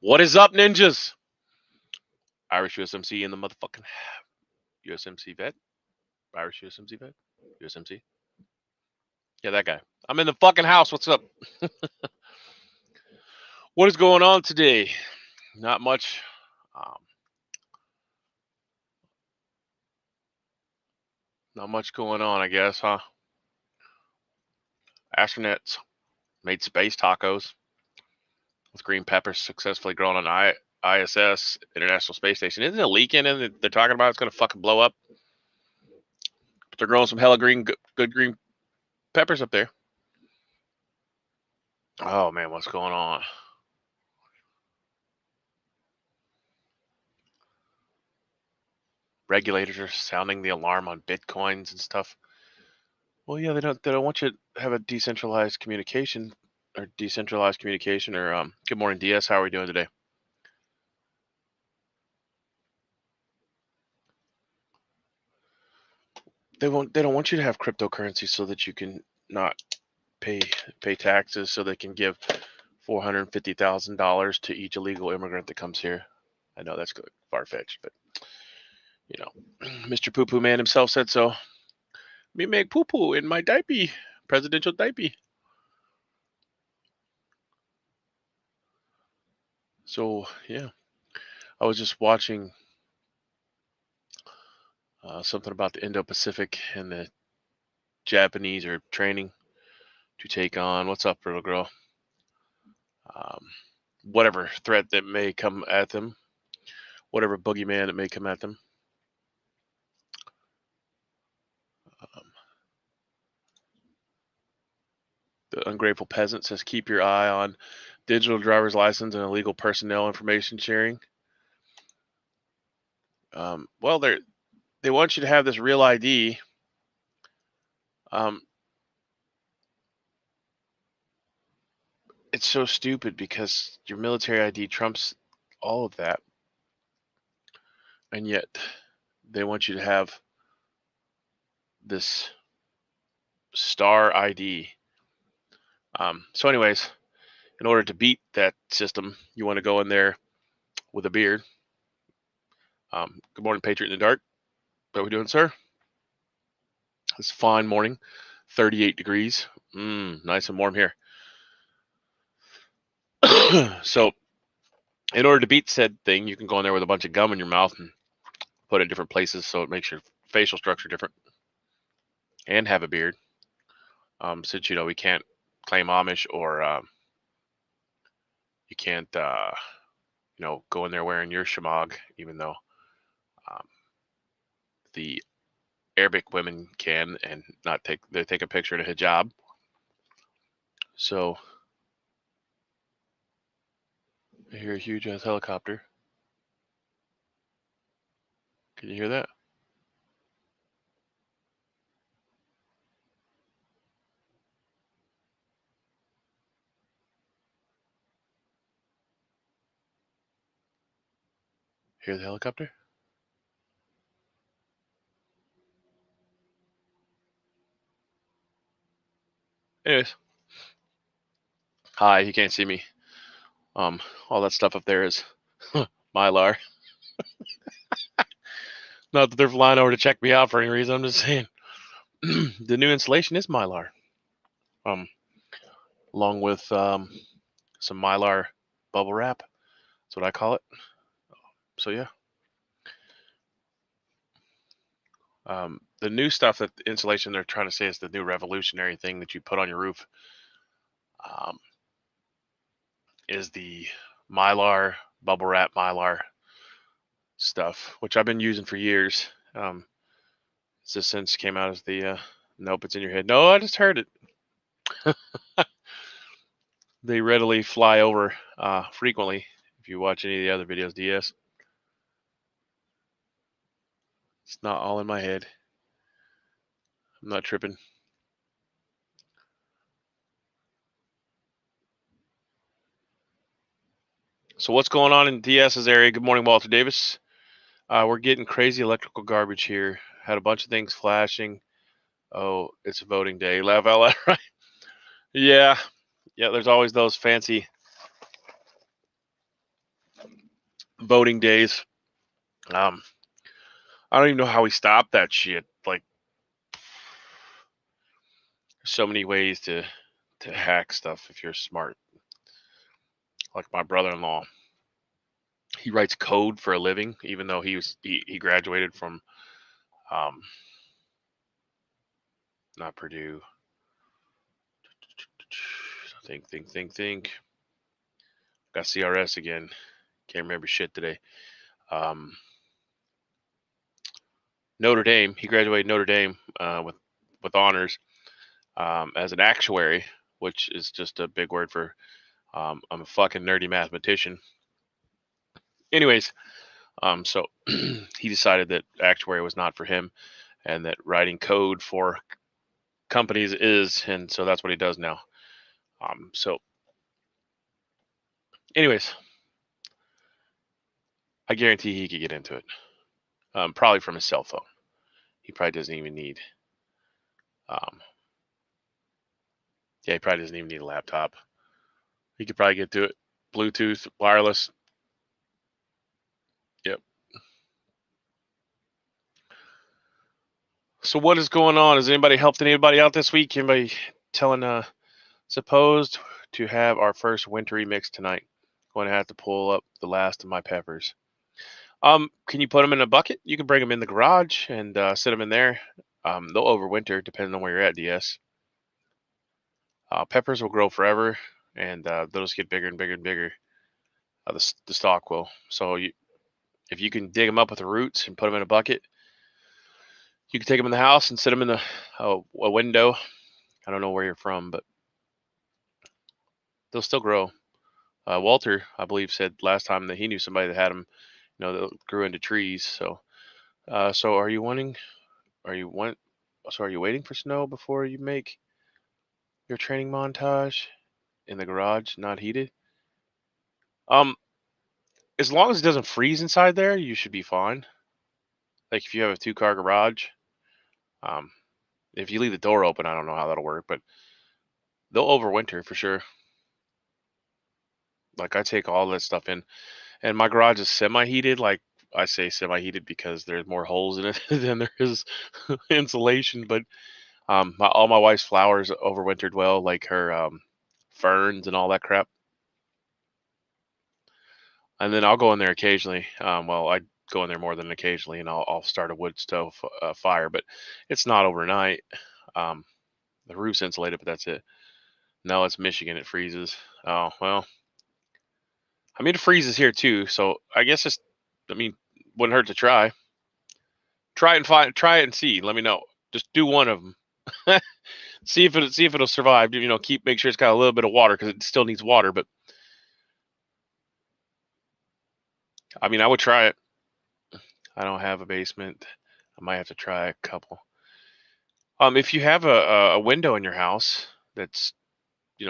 What is up, ninjas? Irish USMC in the motherfucking USMC Vet. Irish USMC Vet. USMC. Yeah, that guy. I'm in the fucking house. What's up? What is going on today? Not much. Not much going on, I guess, huh? Astronauts made space tacos with green peppers successfully grown on ISS, International Space Station. Isn't it leaking and they're talking about it's going to fucking blow up? But they're growing some hella green, good green peppers up there. Oh, man, what's going on? Regulators are sounding the alarm on Bitcoins and stuff. Well, yeah, they don't want you to have a decentralized communication or good morning, DS. How are we doing today? They don't want you to have cryptocurrency so that you can not pay taxes, so they can give $450,000 to each illegal immigrant that comes here. I know that's far-fetched, but you know, Mr. Poo Poo Man himself said so. Me make poo poo in my diaper, presidential diaper. So yeah, I was just watching something about the Indo-Pacific and the Japanese are training to take on, what's up, little girl? Whatever threat that may come at them, whatever boogeyman that may come at them. The ungrateful peasant says, keep your eye on digital driver's license and illegal personnel information sharing. Well, they want you to have this real ID. It's so stupid because your military ID trumps all of that. And yet they want you to have this star ID. So anyways, in order to beat that system, you want to go in there with a beard. Good morning, Patriot in the Dark. How are we doing, sir? It's a fine morning, 38 degrees. Nice and warm here. So in order to beat said thing, you can go in there with a bunch of gum in your mouth and put it in different places so it makes your facial structure different, and have a beard. Since, we can't claim Amish, or you can't, go in there wearing your shamag, even though the Arabic women can, and not take a picture in a hijab. So I hear a huge ass helicopter. Can you hear that? Hear the helicopter? Anyways. Hi, you can't see me. All that stuff up there is Mylar. Not that they're flying over to check me out for any reason. I'm just saying the new installation is Mylar. Along with some Mylar bubble wrap. That's what I call it. So yeah. The new stuff, that the insulation they're trying to say is the new revolutionary thing that you put on your roof, is the Mylar bubble wrap Mylar stuff, which I've been using for years. It's just since came out as the nope, it's in your head. No, I just heard it. They readily fly over frequently if you watch any of the other videos, DS. It's not all in my head. I'm not tripping. So what's going on in DS's area? Good morning, Walter Davis. We're getting crazy electrical garbage here. Had a bunch of things flashing. Oh, it's voting day. Laugh out loud, right? Yeah. There's always those fancy voting days. I don't even know how we stopped that shit. Like, so many ways to hack stuff if you're smart. Like my brother-in-law, he writes code for a living, even though he graduated from not Purdue. Think. Got CRS again. Can't remember shit today. Notre Dame. He graduated Notre Dame with honors as an actuary, which is just a big word for I'm a fucking nerdy mathematician. Anyways, so he decided that actuary was not for him, and that writing code for companies is, and so that's what he does now. So, anyways, I guarantee he could get into it. Probably from his cell phone. He probably doesn't even need. Yeah, he probably doesn't even need a laptop. He could probably get to it. Bluetooth, wireless. Yep. So what is going on? Has anybody helped anybody out this week? Anybody telling supposed to have our first wintry mix tonight? Going to have to pull up the last of my peppers. Can you put them in a bucket? You can bring them in the garage and sit them in there. They'll overwinter depending on where you're at, DS. Peppers will grow forever, and they'll just get bigger and bigger and bigger. The stalk will. So if you can dig them up with the roots and put them in a bucket, you can take them in the house and sit them in a window. I don't know where you're from, but they'll still grow. Walter, I believe, said last time that he knew somebody that had them, that grew into trees. So, so are you waiting for snow before you make your training montage in the garage, not heated? As long as it doesn't freeze inside there, you should be fine. Like if you have a 2-car garage, if you leave the door open, I don't know how that'll work, but they'll overwinter for sure. Like I take all that stuff in, and my garage is semi-heated. Like I say semi-heated because there's more holes in it than there is insulation. But all my wife's flowers overwintered well, like her ferns and all that crap. And then I'll go in there occasionally. Well, I go in there more than occasionally, and I'll start a wood stove fire, but it's not overnight. The roof's insulated, but that's it. No, it's Michigan. It freezes. Oh well. I mean, it freezes here too, so I guess wouldn't hurt to try. Try it and see. Let me know. Just do one of them. see if it'll survive. Make sure it's got a little bit of water because it still needs water. But I mean, I would try it. I don't have a basement. I might have to try a couple. If you have a window in your house that's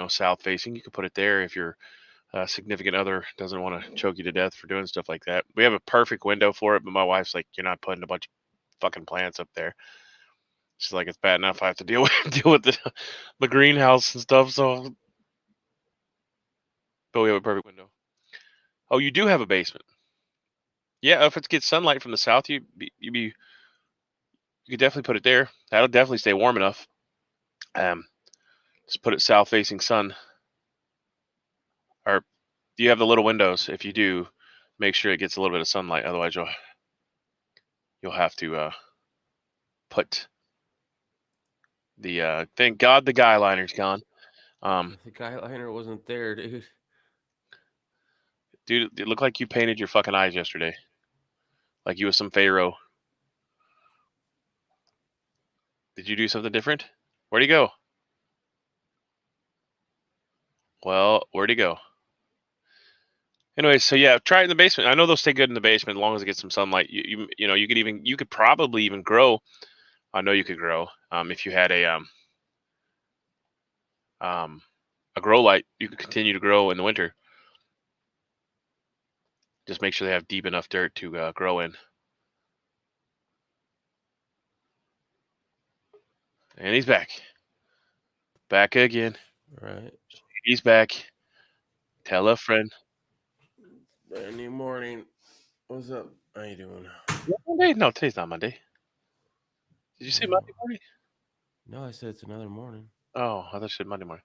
south facing, you could put it there. If your significant other doesn't want to choke you to death for doing stuff like that, we have a perfect window for it. But my wife's like, "You're not putting a bunch of fucking plants up there." She's like, "It's bad enough I have to deal with the greenhouse and stuff." So, but we have a perfect window. Oh, you do have a basement. Yeah, if it gets sunlight from the south, you could definitely put it there. That'll definitely stay warm enough. Just put it south facing sun. Or do you have the little windows? If you do, make sure it gets a little bit of sunlight. Otherwise, you'll have to put the thank God the guy liner's gone. The guy liner wasn't there, dude. Dude, it looked like you painted your fucking eyes yesterday, like you was some pharaoh. Did you do something different? Where'd he go? Well, where'd he go? Anyway, so yeah, try it in the basement. I know they'll stay good in the basement as long as it gets some sunlight. You could probably even grow. I know you could grow. If you had a grow light, you could continue to grow in the winter. Just make sure they have deep enough dirt to grow in. And he's back. Back again. Right. He's back. Tell a friend. Any morning. What's up? How you doing? Monday? No, today's not Monday. Did you say No. Monday morning? No, I said it's another morning. Oh, I thought you said Monday morning.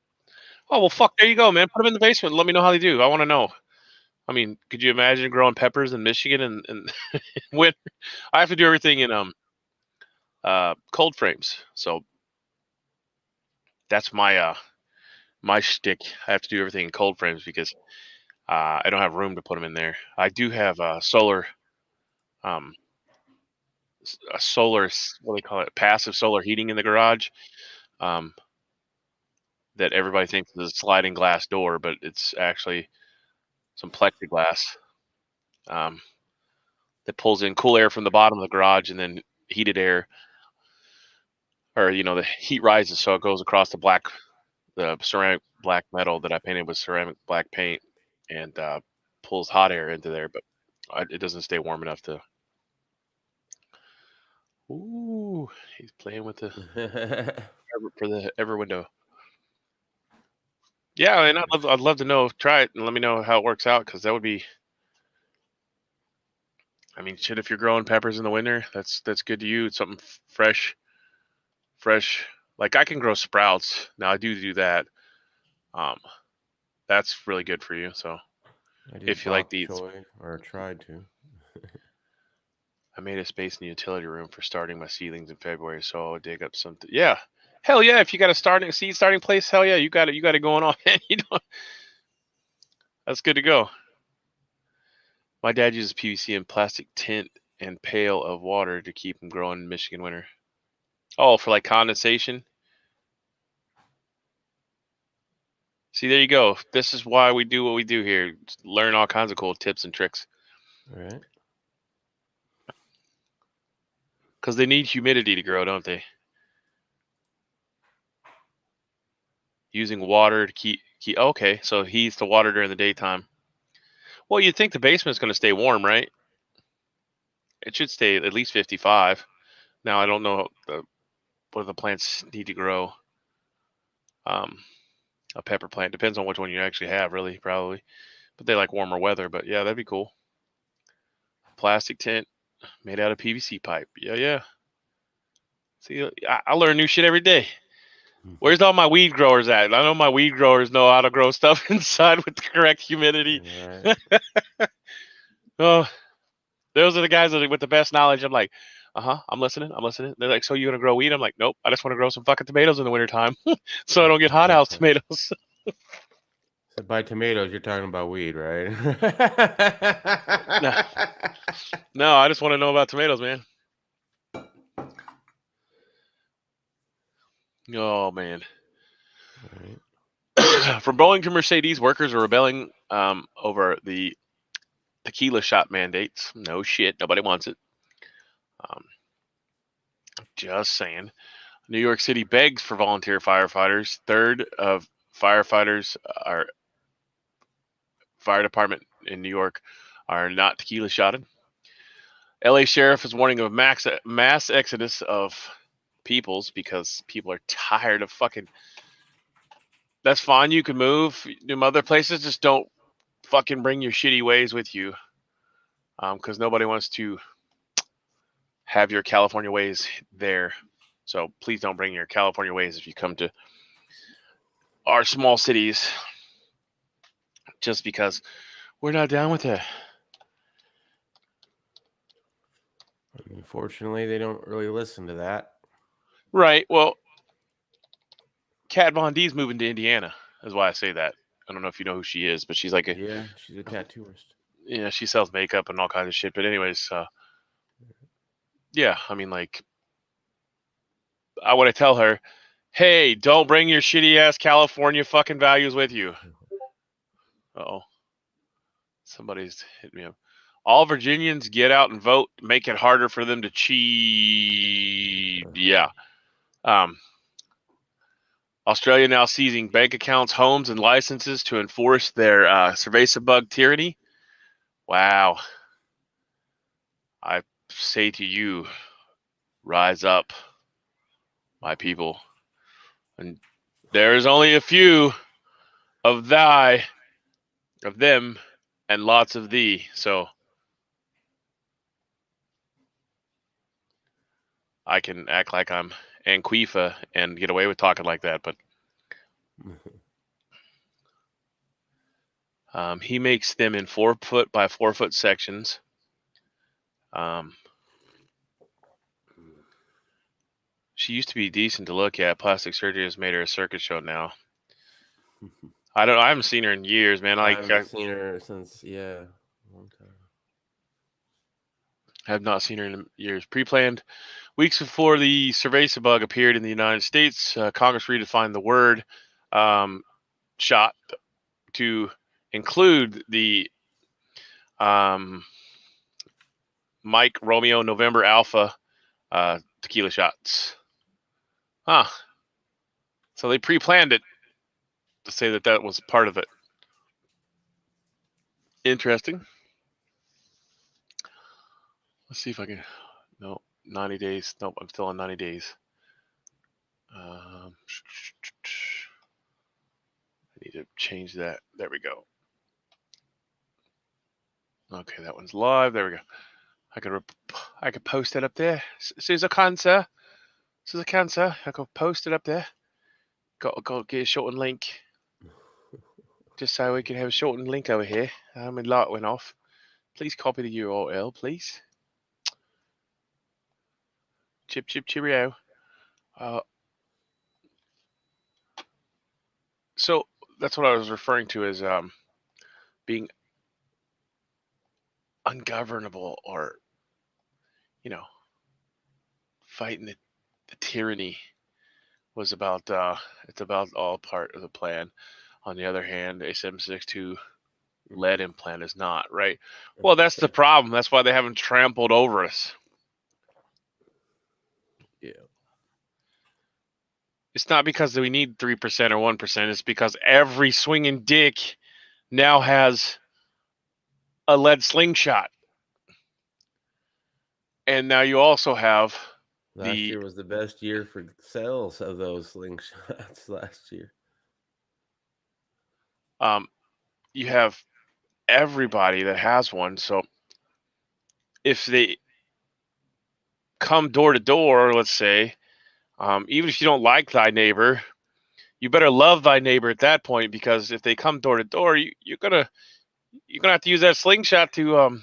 Oh, well, fuck. There you go, man. Put them in the basement. Let me know how they do. I want to know. I mean, could you imagine growing peppers in Michigan and winter? I have to do everything in cold frames. So that's my shtick. I have to do everything in cold frames because I don't have room to put them in there. I do have solar, a solar, what do they call it, passive solar heating in the garage. Um, that everybody thinks is a sliding glass door, but it's actually some plexiglass um, that pulls in cool air from the bottom of the garage and then heated air, or the heat rises, so it goes across the ceramic black metal that I painted with ceramic black paint, and pulls hot air into there, but it doesn't stay warm enough to. Ooh, he's playing with the for the ever window. Yeah, and I'd love to know. Try it and let me know how it works out, because that would be. I mean, shit. If you're growing peppers in the winter, that's good to you. It's something fresh. Like I can grow sprouts now. I do that. Um, that's really good for you. So I do if you like bok these, choy, or tried to. I made a space in the utility room for starting my seedlings in February, so I'll dig up something. Yeah, hell yeah! If you got a seed starting place, hell yeah, you got it. You got it going on, man. That's good to go. My dad uses PVC and plastic tint and pail of water to keep them growing in Michigan winter. Oh, for like condensation. See, there you go. This is why we do what we do here. Learn all kinds of cool tips and tricks. All right. Because they need humidity to grow, don't they? Using water to keep. Okay, so heats the water during the daytime. Well, you'd think the basement's going to stay warm, right? It should stay at least 55. Now, I don't know what the plants need to grow. A pepper plant depends on which one you actually have, really, probably. But they like warmer weather. But yeah, that'd be cool. Plastic tent made out of PVC pipe. Yeah. See, I learn new shit every day. Where's all my weed growers at? I know my weed growers know how to grow stuff inside with the correct humidity. Right. Oh, those are the guys with the best knowledge. I'm like, I'm listening. They're like, so you gonna grow weed? I'm like, nope. I just want to grow some fucking tomatoes in the wintertime so I don't get hothouse tomatoes. So by tomatoes, you're talking about weed, right? No, I just want to know about tomatoes, man. Oh man. Right. From Boeing to Mercedes, workers are rebelling over the tequila shot mandates. No shit, nobody wants it. Just saying. New York City begs for volunteer firefighters. Third of firefighters are fire department in New York are not tequila shotted. LA sheriff is warning of mass exodus of peoples because people are tired of fucking. That's fine. You can move to other places. Just don't fucking bring your shitty ways with you. Because nobody wants to have your California ways there. So please don't bring your California ways if you come to our small cities. Just because we're not down with it. Unfortunately, they don't really listen to that. Right. Well, Kat Von D's moving to Indiana. Is why I say that. I don't know if you know who she is, but she's like she's a tattooist. Yeah, she sells makeup and all kinds of shit. But anyways, yeah, I mean, like, I want to tell her, hey, don't bring your shitty ass California fucking values with you. Oh, somebody's hit me up. All Virginians get out and vote. Make it harder for them to cheat. Yeah. Australia now seizing bank accounts, homes, and licenses to enforce their cerveza bug tyranny. Wow. I say to you, rise up, my people. And there is only a few of them, and lots of thee. So I can act like I'm Anquifa and get away with talking like that, but he makes them in 4 foot by 4 foot sections. She used to be decent to look at. Plastic surgery has made her a circus show now. I haven't seen her in years, man. I haven't seen her since, a long time. I have not seen her in years. Pre-planned weeks before the cerveza bug appeared in the United States, Congress redefined the word shot to include the Mike Romeo November Alpha tequila shots. Huh. So they pre-planned it to say that that was part of it. Interesting. Let's see if I can. No, 90 days. Nope, I'm still on 90 days. I need to change that. There we go. Okay, that one's live. There we go. I could post it up there. Susan Cancer. I could post it up there. Got to get a shortened link. Just so we can have a shortened link over here. My light went off. Please copy the URL, please. Chip, cheerio. So that's what I was referring to as being ungovernable, or, fighting the tyranny was about, it's about all part of the plan. On the other hand, a 762 lead implant is not, right? Well, that's the problem. That's why they haven't trampled over us. Yeah. It's not because we need 3% or 1%. It's because every swinging dick now has a lead slingshot. And now you also have last year was the best year for sales of those slingshots last year. You have everybody that has one. So if they come door to door, let's say, even if you don't like thy neighbor, you better love thy neighbor at that point, because if they come door to door, you're gonna have to use that slingshot to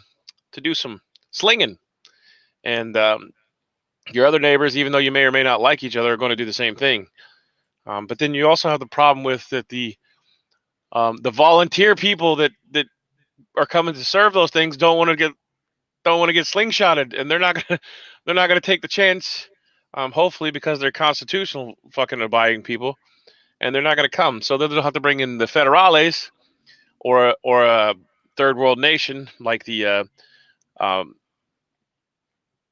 do some slinging, and your other neighbors, even though you may or may not like each other, are going to do the same thing. But then you also have the problem with that the volunteer people that are coming to serve those things don't want to get slingshotted, and they're not gonna take the chance. Hopefully, because they're constitutional fucking abiding people, and they're not gonna come. So they'll have to bring in the federales, or a third world nation like the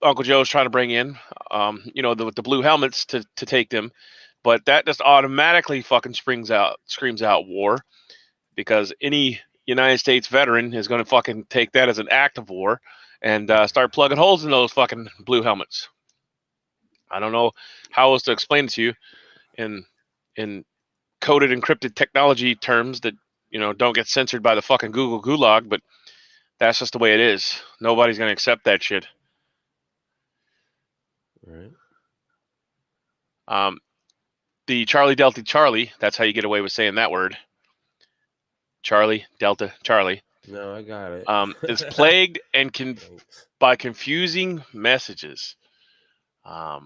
Uncle Joe's trying to bring in, the blue helmets to take them. But that just automatically fucking screams out war, because any United States veteran is going to fucking take that as an act of war and start plugging holes in those fucking blue helmets. I don't know how else to explain it to you in coded encrypted technology terms that don't get censored by the fucking Google gulag, but that's just the way it is. Nobody's going to accept that shit. Right. The Charlie Delta Charlie, that's how you get away with saying that word. Charlie Delta Charlie. No, I got it. Is plagued and by confusing messages. You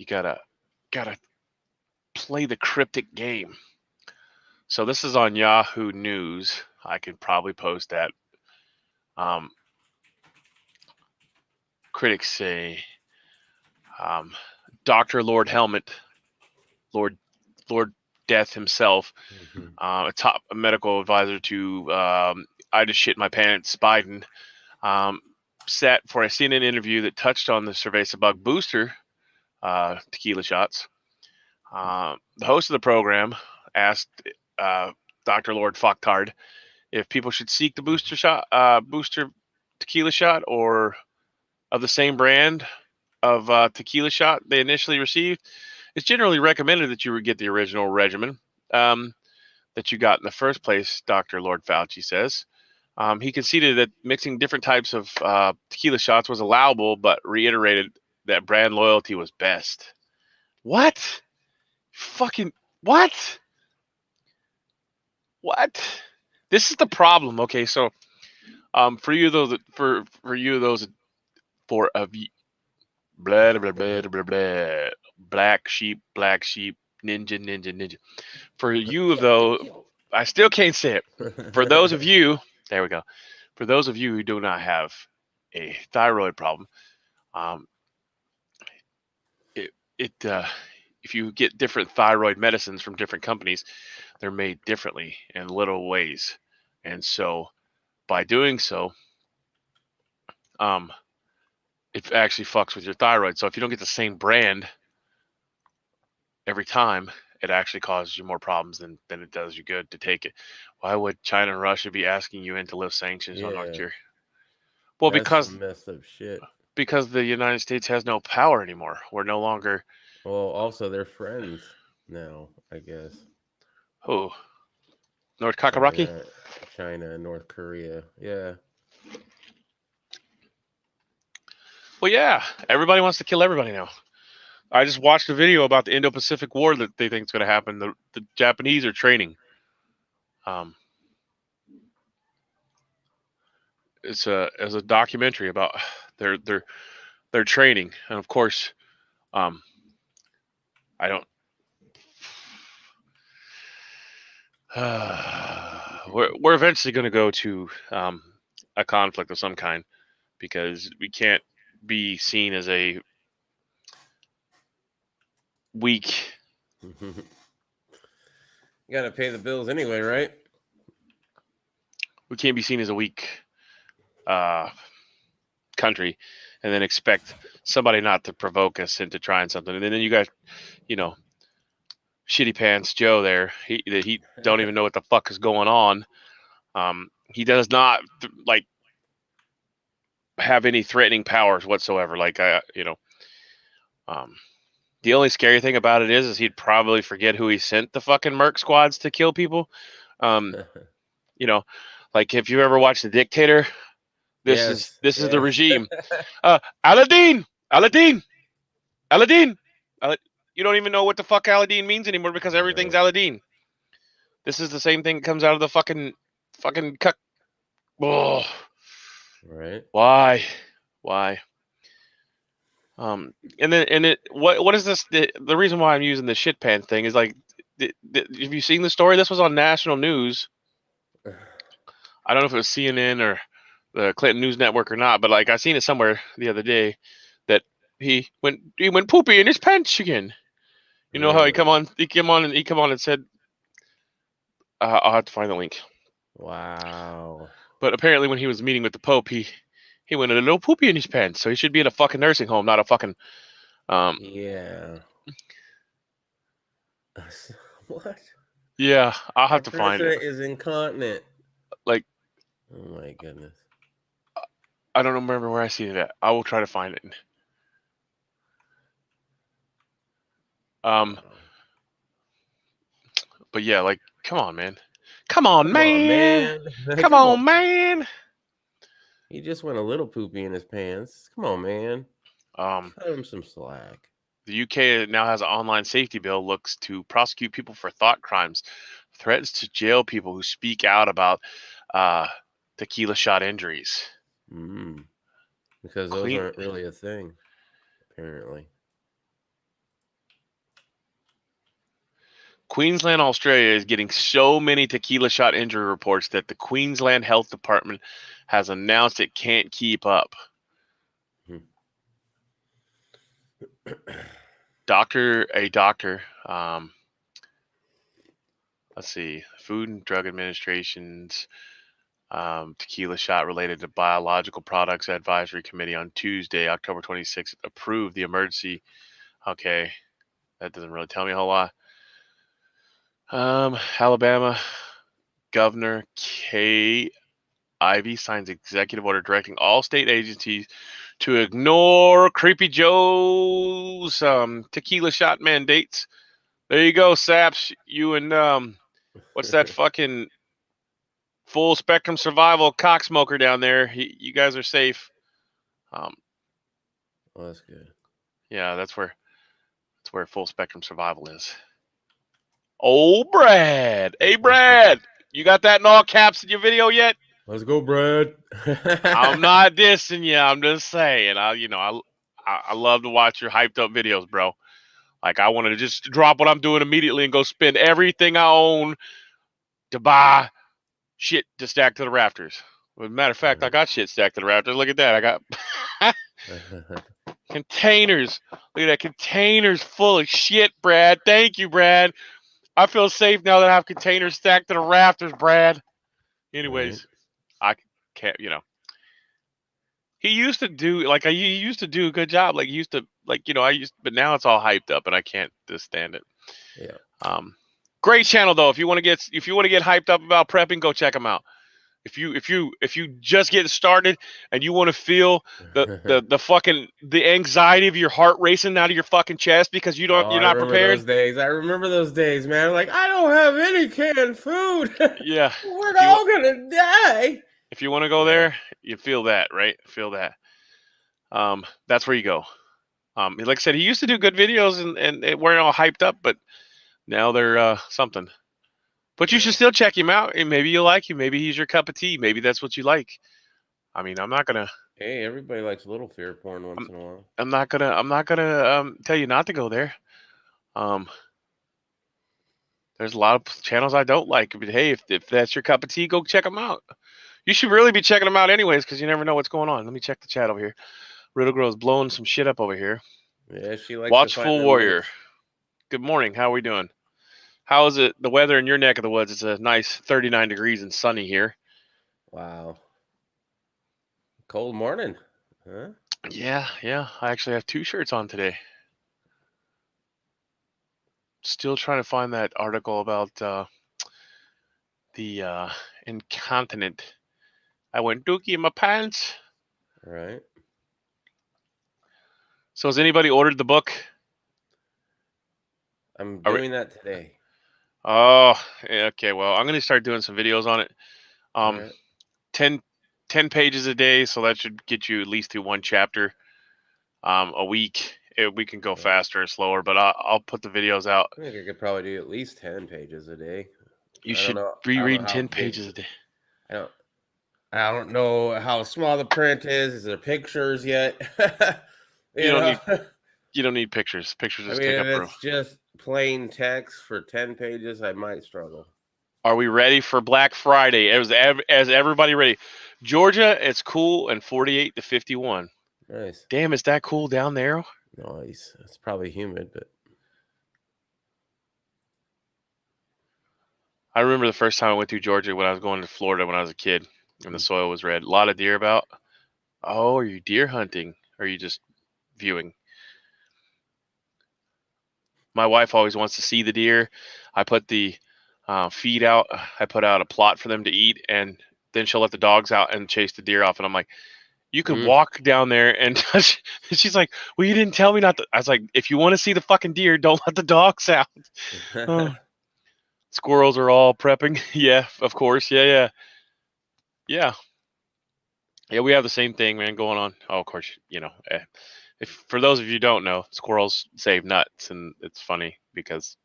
gotta play the cryptic game. So this is on Yahoo News. I could probably post that. Critics say Dr. Lord Helmet, Lord Death himself, a top medical advisor to I just shit my pants Biden, sat for a CNN interview that touched on the cerveza bug booster tequila shots. The host of the program asked Dr. Lord Fucktard if people should seek the booster tequila shot, or of the same brand of tequila shot they initially received. It's generally recommended that you would get the original regimen that you got in the first place, Dr. Lord Fauci says. He conceded that mixing different types of tequila shots was allowable, but reiterated that brand loyalty was best. What? Fucking what? What? This is the problem. Okay, so for you those for you those for of blah blah blah blah blah black sheep, ninja. For you though, I still can't say it. For those of you, there we go. For those of you who do not have a thyroid problem, um, if you get different thyroid medicines from different companies, they're made differently in little ways, and so by doing so, it actually fucks with your thyroid. So if you don't get the same brand every time, it actually causes you more problems than it does you good to take it. Why would China and Russia be asking you to lift sanctions on North Korea? Well, That's some messed up shit. Because the United States has no power anymore. We're no longer. Well, also they're friends now, I guess. Oh, North Kakaraki? China and North Korea. Yeah. Well, yeah. Everybody wants to kill everybody now. I just watched a video about the Indo-Pacific War that they think is going to happen. The Japanese are training. It's a documentary about their training, and of course, I don't. We're eventually going to go to a conflict of some kind, because we can't be seen as a weak. You got to pay the bills anyway, right? We can't be seen as a weak country and then expect somebody not to provoke us into trying something. And then you got, Shitty Pants Joe there. He don't even know what the fuck is going on. He does not have any threatening powers whatsoever. The only scary thing about it is he'd probably forget who he sent the fucking Merc squads to kill people. If you ever watched The Dictator, this is the regime. Aladdin. You don't even know what the fuck Aladdin means anymore because everything's Aladdin. This is the same thing that comes out of the fucking cuck. Oh. Right. Why? What is this? The reason why I'm using the shit pants thing is have you seen the story? This was on national news. I don't know if it was CNN or the Clinton News Network or not, but I seen it somewhere the other day that he went poopy in his pants again. You know how he come on and said, I'll have to find the link. Wow. But apparently when he was meeting with the Pope, he went a little poopy in his pants, so he should be in a fucking nursing home, not a fucking. Yeah. What? Yeah, I'll have to find it. President is incontinent. Oh my goodness. I don't remember where I seen it at. I will try to find it. But yeah, come on, man. Come on, man. He just went a little poopy in his pants. Come on, man. Cut him some slack. The UK now has an online safety bill, looks to prosecute people for thought crimes, threatens to jail people who speak out about tequila shot injuries. Because those aren't really a thing, apparently. Queensland, Australia is getting so many tequila shot injury reports that the Queensland Health Department has announced it can't keep up. A doctor, let's see, Food and Drug Administration's tequila shot related to biological products advisory committee on Tuesday, October 26th, approved the emergency. Okay, that doesn't really tell me a whole lot. Alabama Governor Kay Ivey signs executive order directing all state agencies to ignore Creepy Joe's tequila shot mandates. There you go, Saps. You and what's that fucking Full spectrum survival cocksmoker down there. You guys are safe. Well, that's good. Yeah, that's where full spectrum survival is. Oh, Brad. Hey, Brad. You got that in all caps in your video yet? Let's go, Brad. I'm not dissing you. I'm just saying. I love to watch your hyped up videos, bro. Like, I wanted to just drop what I'm doing immediately and go spend everything I own to buy shit to stack to the rafters. As a matter of fact, I got shit stacked to the rafters. Look at that. I got containers. Look at that. Containers full of shit, Brad. Thank you, Brad. I feel safe now that I have containers stacked to the rafters, Brad. Anyways, I can't, he used to do he used to do a good job. Like he used to but now it's all hyped up and I can't just stand it. Yeah. Great channel though. If you want to get hyped up about prepping, go check him out. If you just get started and you want to feel the fucking the anxiety of your heart racing out of your fucking chest because you're not prepared. I remember those days, man. Like, I don't have any canned food. Yeah. We're all gonna die. If you want to go there, you feel that, right? Feel that. That's where you go. Like I said, he used to do good videos and they weren't all hyped up, but now they're something. But you should still check him out, and maybe you'll like him. Maybe he's your cup of tea. Maybe that's what you like. I mean, I'm not gonna. Hey, everybody likes a little fear porn once in a while. I'm not gonna tell you not to go there. There's a lot of channels I don't like, but hey, if that's your cup of tea, go check them out. You should really be checking them out anyways, because you never know what's going on. Let me check the chat over here. Riddle Girl's blowing some shit up over here. Yeah, she likes Watchful Warrior. Good morning. How are we doing? How is it, the weather in your neck of the woods? It's a nice 39 degrees and sunny here. Wow. Cold morning, huh? Yeah. I actually have 2 shirts on today. Still trying to find that article about the incontinent. I went dookie in my pants. Right. So has anybody ordered the book? I'm doing that today. Oh, okay. Well, I'm going to start doing some videos on it. Right. 10 pages a day, so that should get you at least through 1 chapter a week. We can go faster or slower, but I'll put the videos out. I think I could probably do at least 10 pages a day. You should be reading 10 pages a day. I don't know how small the print is. Is there pictures yet? You don't need pictures. Pictures just take up room. If it's just plain text for 10 pages, I might struggle. Are we ready for Black Friday? As everybody ready? Georgia, it's cool and 48 to 51. Nice. Damn, is that cool down there? Nice. It's probably humid, but I remember the first time I went through Georgia when I was going to Florida when I was a kid, and the soil was red. A lot of deer about. Oh, are you deer hunting? Or are you just viewing? My wife always wants to see the deer. I put the feed out. I put out a plot for them to eat, and then she'll let the dogs out and chase the deer off. And I'm like, you can walk down there and she's like, well, you didn't tell me not to. I was like, if you want to see the fucking deer, don't let the dogs out. Squirrels are all prepping. Yeah, of course. Yeah. Yeah, we have the same thing, man, going on. Oh, of course, if for those of you who don't know, squirrels save nuts, and it's funny because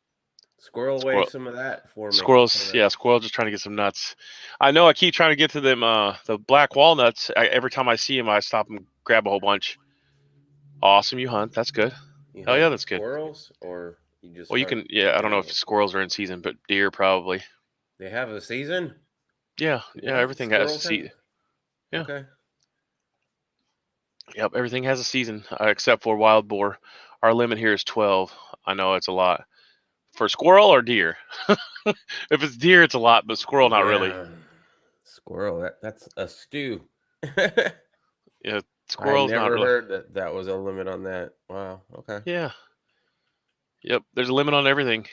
squirrel weigh some of that for me. Squirrels just trying to get some nuts. I know I keep trying to get to them, the black walnuts. Every time I see them, I stop and grab a whole bunch. Awesome, you hunt. That's good. Hell yeah, that's good. Squirrels, or you just? Well, you can. Yeah, I don't know if squirrels are in season, but deer probably. They have a season. Yeah. Everything has a season. Yeah. Okay. Yep, everything has a season except for wild boar. Our limit here is 12. I know it's a lot. For squirrel or deer? If it's deer, it's a lot, but squirrel, not really. Squirrel, that's a stew. Yeah, squirrel's not really. I never heard that was a limit on that. Wow, okay. Yeah. Yep, there's a limit on everything.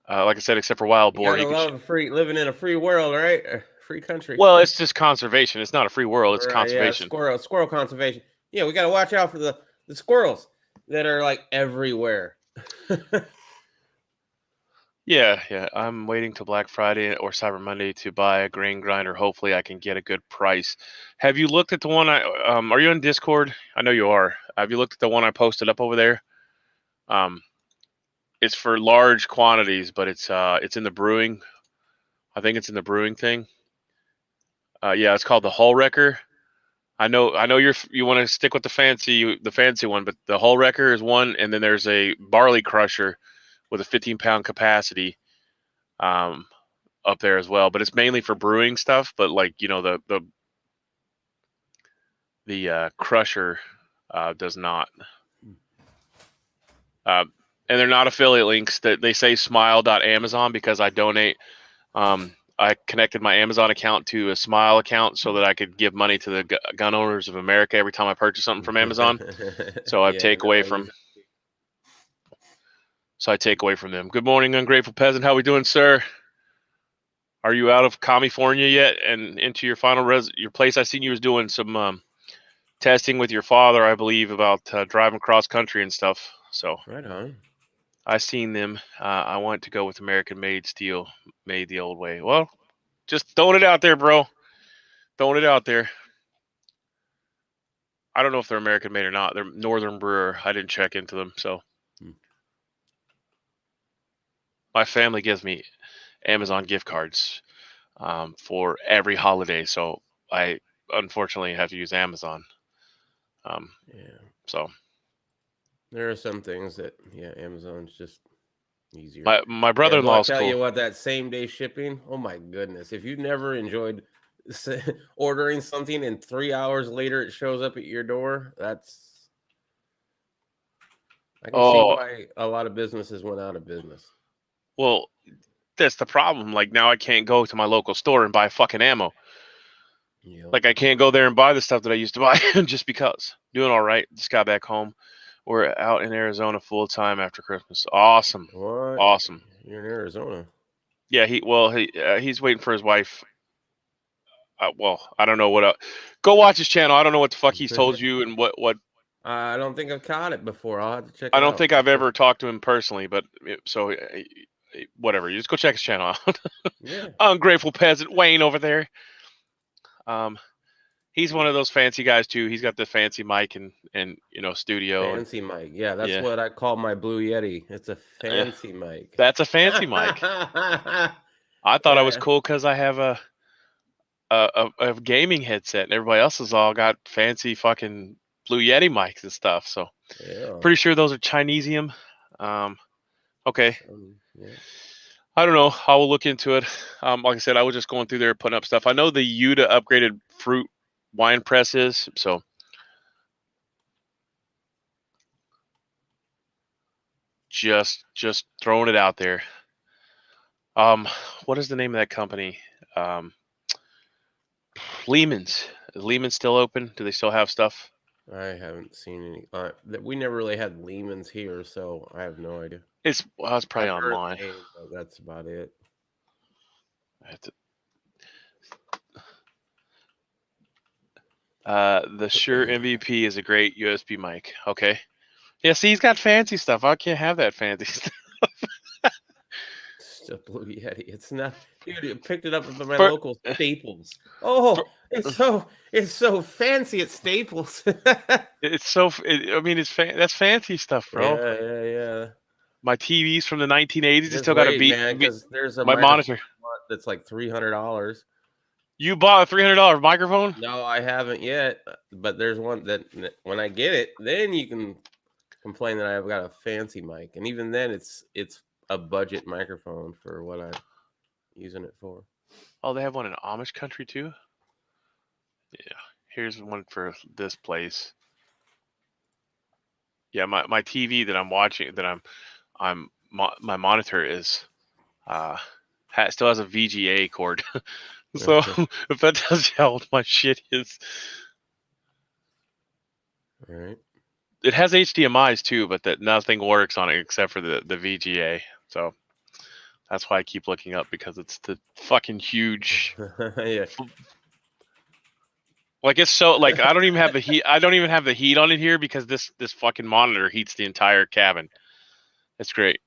Like I said, except for wild boar. You love living in a free world, right? A free country. Well, it's just conservation. It's not a free world. It's conservation. Yeah, squirrel conservation. Yeah, we got to watch out for the squirrels that are like everywhere. Yeah. I'm waiting till Black Friday or Cyber Monday to buy a grain grinder. Hopefully, I can get a good price. Have you looked at the one are you on Discord? I know you are. Have you looked at the one I posted up over there? It's for large quantities, but it's in the brewing. I think it's in the brewing thing. Yeah, it's called the Hull Wrecker. I know you want to stick with the fancy one, but the Hull Wrecker is one, and then there's a barley crusher with a 15-pound capacity um, up there as well. But it's mainly for brewing stuff. But like the crusher does not. And they're not affiliate links. That they say smile.amazon because I donate. I connected my Amazon account to a Smile account so that I could give money to the Gun Owners of America every time I purchase something from Amazon. So I take away from. So I take away from them. Good morning, ungrateful peasant. How we doing, sir? Are you out of California yet and into your final your place? I seen you was doing some testing with your father, I believe, about driving cross country and stuff. So right on. I seen them. I want to go with American-made steel, made the old way. Well, just throwing it out there, bro. Throwing it out there. I don't know if they're American-made or not. They're Northern Brewer. I didn't check into them, so. My family gives me Amazon gift cards for every holiday, so I unfortunately have to use Amazon. So there are some things that Amazon's just easier. My brother-in-law's cool. I tell you what, that same day shipping, oh my goodness, if you've never enjoyed ordering something and 3 hours later it shows up at your door, I can see why a lot of businesses went out of business. Well, that's the problem. Like now I can't go to my local store and buy fucking ammo. Yep. Like I can't go there and buy the stuff that I used to buy just because. Doing all right. Just got back home. We're out in Arizona full time after Christmas. Awesome. What? Awesome. You're in Arizona. Yeah, he's waiting for his wife. Well, I don't know what. Go watch his channel. I don't know what the fuck he's told you and what. I don't think I've caught it before. I'll have to check. I don't think I've ever talked to him personally, but so whatever. You just go check his channel out. Yeah. Ungrateful peasant Wayne over there. He's one of those fancy guys too. He's got the fancy mic and studio. Fancy mic. Yeah, that's what I call my Blue Yeti. It's a fancy mic. That's a fancy mic. I thought I was cool because I have a gaming headset and everybody else has all got fancy fucking Blue Yeti mics and stuff. So pretty sure those are Chinesium. Okay. I don't know. I will look into it. Like I said, I was just going through there putting up stuff. I know the Yuta upgraded fruit wine press is, so just throwing it out there. What is the name of that company? Lehman's. Is Lehman's still open? Do they still have stuff? I haven't seen any. We never really had Lehman's here, so I have no idea. It's probably online. That's about it. The Shure MVP is a great USB mic. Okay. Yeah, see, he's got fancy stuff. I can't have that fancy stuff. It's a Blue Yeti. It's not, dude. I picked it up at my local Staples. Oh, it's so fancy at Staples. That's fancy stuff, bro. Yeah. My TV's from the 1980s. It's still got a beat. Because there's a monitor that's like $300. You bought a $300 microphone? No, I haven't yet. But there's one that when I get it, then you can complain that I've got a fancy mic, and even then, it's a budget microphone for what I'm using it for. Oh, they have one in Amish country too? Yeah. Here's one for this place. Yeah, my TV that I'm watching, that my monitor is still has a VGA cord. So if that tells you how old my shit is. All right. It has HDMI's too, but that nothing works on it except for the VGA. So that's why I keep looking up, because it's the fucking huge. Yeah. Like it's so like I don't even have the heat. I don't even have the heat on it here because this fucking monitor heats the entire cabin. It's great.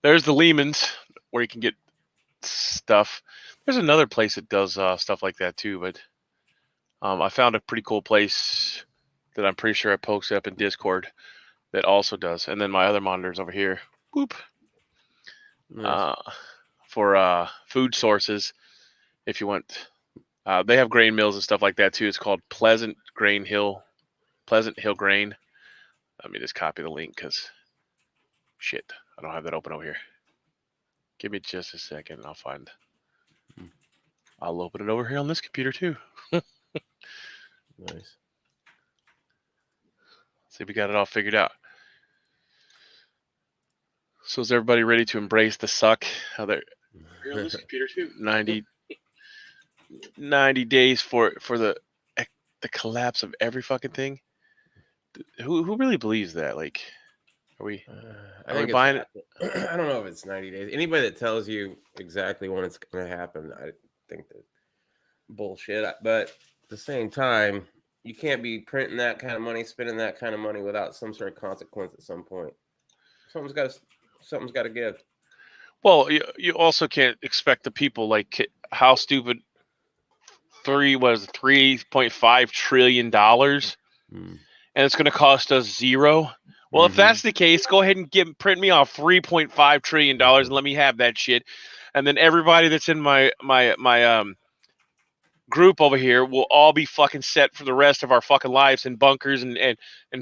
There's the Lehman's where you can get stuff. There's another place that does stuff like that too, but I found a pretty cool place that I'm pretty sure I posted up in Discord that also does. And then my other monitors over here. Whoop. Nice. For food sources, if you want, they have grain mills and stuff like that too. It's called Pleasant Hill Grain. Let me just copy the link because shit, I don't have that open over here. Give me just a second and I'll find. I'll open it over here on this computer too. Nice. See if we got it all figured out. So is everybody ready to embrace the suck? How they're on this computer too. 90 days for the collapse of every fucking thing. Who really believes that? Like, are we buying it? I don't know if it's 90 days. Anybody that tells you exactly when it's going to happen, I think that bullshit. But at the same time, you can't be printing that kind of money, spending that kind of money without some sort of consequence at some point. Something's got to give. Well, you also can't expect the people, like, how stupid. $3.5 trillion, and it's going to cost us zero. Well, if that's the case, go ahead and print me off $3.5 trillion and let me have that shit. And then everybody that's in my group over here will all be fucking set for the rest of our fucking lives in bunkers and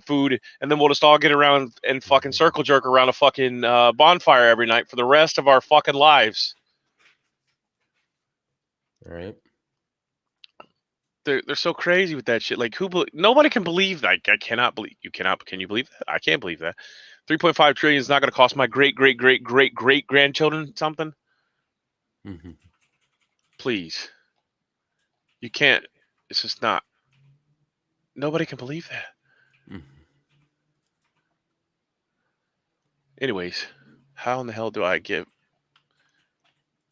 food. And then we'll just all get around and fucking circle jerk around a fucking bonfire every night for the rest of our fucking lives. All right. They're so crazy with that shit. Like, nobody can believe that. I cannot believe. You cannot. Can you believe that? I can't believe that. 3.5 trillion is not going to cost my great grandchildren something. Please. You can't. It's just not. Nobody can believe that. Anyways, how in the hell do I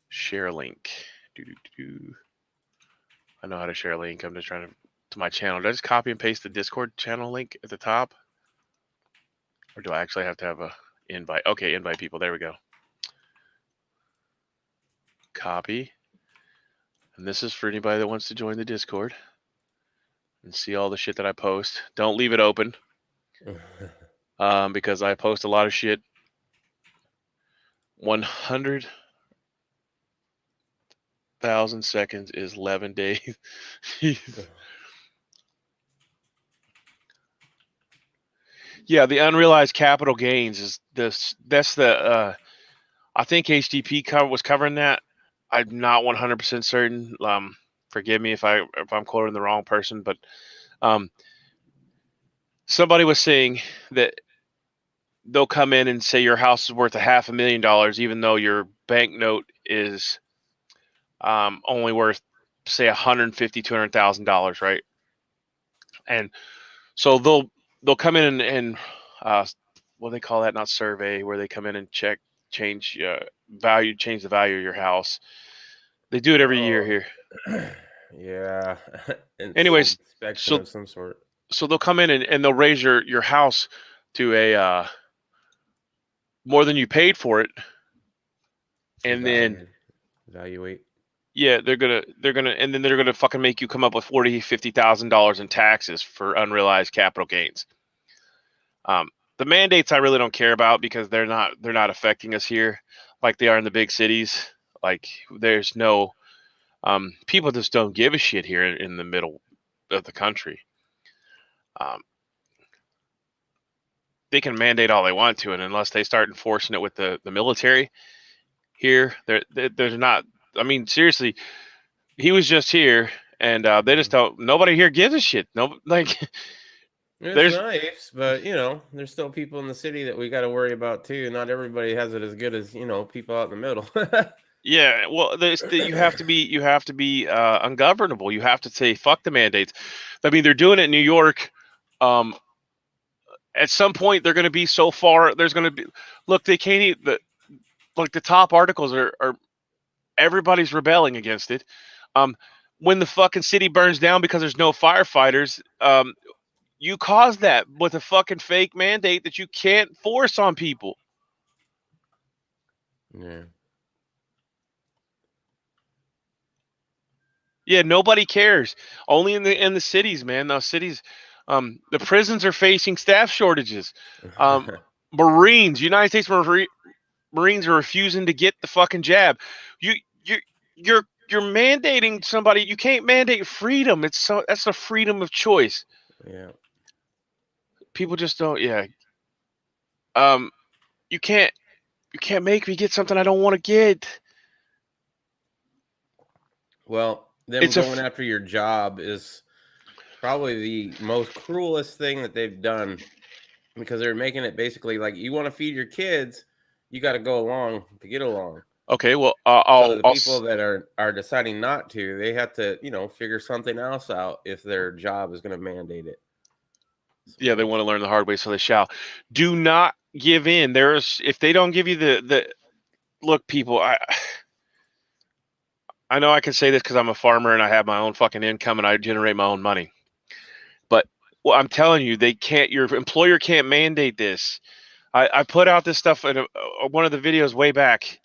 share a link? I know how to share a link. I'm just trying to my channel. Did I just copy and paste the Discord channel link at the top? Or do I actually have to have a invite? Okay, invite people. There we go. Copy. And this is for anybody that wants to join the Discord and see all the shit that I post. Don't leave it open. Because I post a lot of shit. 100,000 seconds is 11 days. Yeah, the unrealized capital gains is this. That's the. I think HDP was covering that. I'm not 100% certain. Forgive me if I'm quoting the wrong person, but somebody was saying that they'll come in and say your house is worth $500,000, even though your banknote is only worth, say, $150,000, $200,000, right? And so they'll come in and what do they call that? Not survey, where they come in and change the value of your house. They do it every year here. Yeah. Anyways, inspection of some sort. So they'll come in and they'll raise your house to a more than you paid for it, and then evaluate. Yeah, they're gonna and then they're gonna fucking make you come up with $40,000-$50,000 in taxes for unrealized capital gains. The mandates I really don't care about because they're not affecting us here like they are in the big cities. Like, there's no people just don't give a shit here in the middle of the country. They can mandate all they want to, and unless they start enforcing it with the military here, there's not. I mean, seriously, he was just here, and they just don't. Nobody here gives a shit. No, like. It's nice, but there's still people in the city that we got to worry about too. Not everybody has it as good as people out in the middle. Yeah, well, you have to be ungovernable. You have to say fuck the mandates. I mean, they're doing it in New York. At some point, they're going to be so far. There's going to be they can't even the top articles are everybody's rebelling against it. When the fucking city burns down because there's no firefighters, you caused that with a fucking fake mandate that you can't force on people. Yeah. Yeah, nobody cares. Only in the cities, man. The cities, the prisons are facing staff shortages. Marines, United States Marines are refusing to get the fucking jab. You you you're mandating somebody. You can't mandate freedom. That's the freedom of choice. Yeah. People just don't. Yeah. Um, you can't make me get something I don't want to get. Well, them It's a going after your job is probably the most cruelest thing that they've done, because they're making it basically like, you want to feed your kids, you got to go along to get along. okay. Well, So the people that are deciding not to, they have to, figure something else out if their job is going to mandate it. So yeah, they want to learn the hard way, so they shall. Do not give in. If they don't give you the look, people. I know I can say this because I'm a farmer and I have my own fucking income and I generate my own money. But well, I'm telling you, they can't. Your employer can't mandate this. I put out this stuff in one of the videos way back.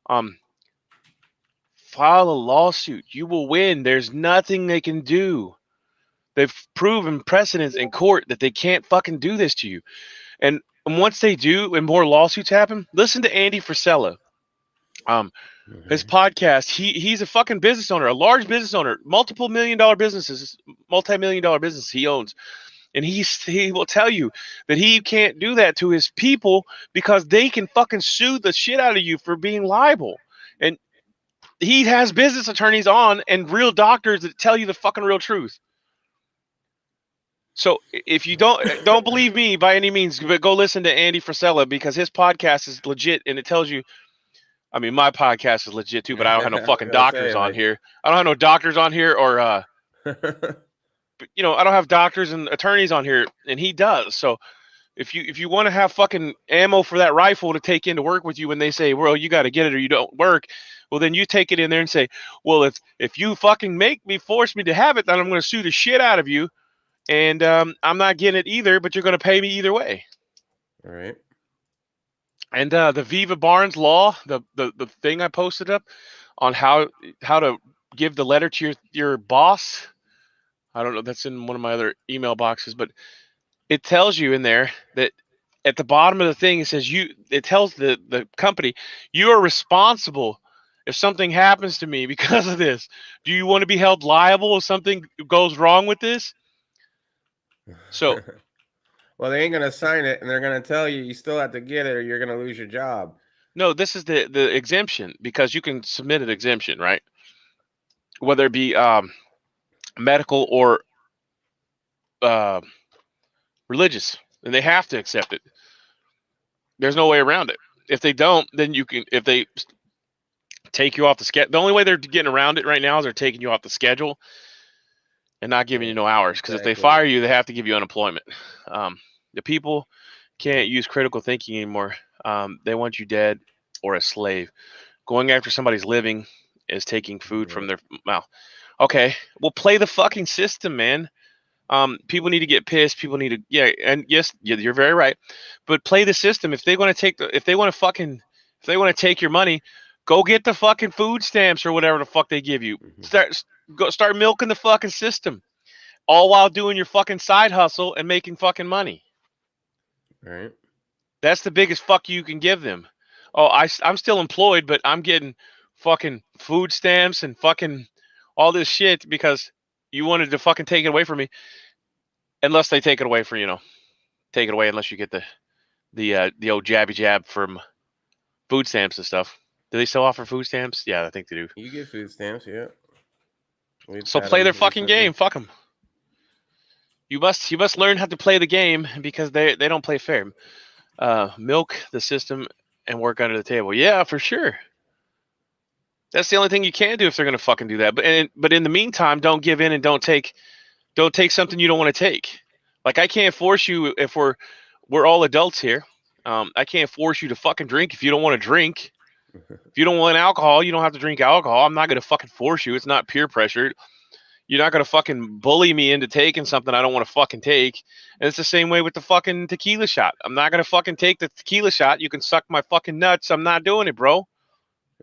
File a lawsuit. You will win. There's nothing they can do. They've proven precedents in court that they can't fucking do this to you. And once they do, and more lawsuits happen, listen to Andy Frisella. His podcast. He's a fucking business owner, a large business owner, multiple $1 million businesses, multi-million-dollar business he owns. And he will tell you that he can't do that to his people because they can fucking sue the shit out of you for being liable. And he has business attorneys on and real doctors that tell you the fucking real truth. So if you don't believe me by any means, but go listen to Andy Frisella because his podcast is legit and it tells you. I mean, my podcast is legit too, but I don't have no fucking doctors on here. I don't have no doctors on here or I don't have doctors and attorneys on here, and he does. So if you want to have fucking ammo for that rifle to take into work with you when they say, well, you got to get it or you don't work, well, then you take it in there and say, well, if you fucking force me to have it, then I'm going to sue the shit out of you, and I'm not getting it either, but you're going to pay me either way. All right. And the Viva Barnes law, the thing I posted up on how to give the letter to your boss. I don't know. That's in one of my other email boxes, but it tells you in there that at the bottom of the thing, it says it tells the company, you are responsible if something happens to me because of this. Do you want to be held liable if something goes wrong with this? So, well, they ain't going to sign it and they're going to tell you still have to get it or you're going to lose your job. No, this is the exemption because you can submit an exemption, right? Whether it be medical or religious, and they have to accept it. There's no way around it. If they don't, then if they take you off the schedule, the only way they're getting around it right now is they're taking you off the schedule and not giving you no hours. Because if they fire you, they have to give you unemployment. The people can't use critical thinking anymore. They want you dead or a slave. Going after somebody's living is taking food from their mouth. Okay, well, play the fucking system, man. People need to get pissed. People need to, and yes, you're very right. But play the system. If they want to take your money, go get the fucking food stamps or whatever the fuck they give you. Start milking the fucking system, all while doing your fucking side hustle and making fucking money. Right. That's the biggest fuck you can give them. Oh, I'm still employed, but I'm getting fucking food stamps and fucking all this shit because you wanted to fucking take it away from me. Unless they take it away take it away unless you get the old jabby jab from food stamps and stuff. Do they still offer food stamps? Yeah, I think they do. You get food stamps, yeah. So play their fucking game. Fuck them. You must learn how to play the game because they don't play fair. Milk the system and work under the table. Yeah, for sure. That's the only thing you can do if they're gonna fucking do that. But in the meantime, don't give in and don't take something you don't want to take. Like I can't force you if we're all adults here. I can't force you to fucking drink if you don't want to drink. If you don't want alcohol, you don't have to drink alcohol. I'm not gonna fucking force you. It's not peer pressure. You're not gonna fucking bully me into taking something I don't want to fucking take. And it's the same way with the fucking tequila shot. I'm not gonna fucking take the tequila shot. You can suck my fucking nuts. I'm not doing it, bro.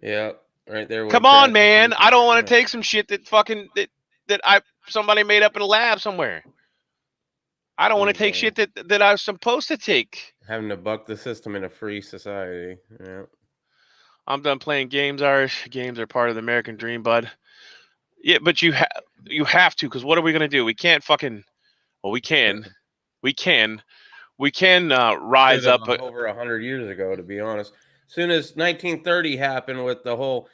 Yeah, right there. Come on, man. I don't want to take some shit that fucking that somebody made up in a lab somewhere. I don't want to take shit that I was supposed to take. Having to buck the system in a free society. Yeah. I'm done playing games. Games are part of the American dream, bud. Yeah, but you have to, because what are we gonna do? We can't fucking. Well, we can rise up. Over 100 years ago, to be honest. As soon as 1930 happened with the whole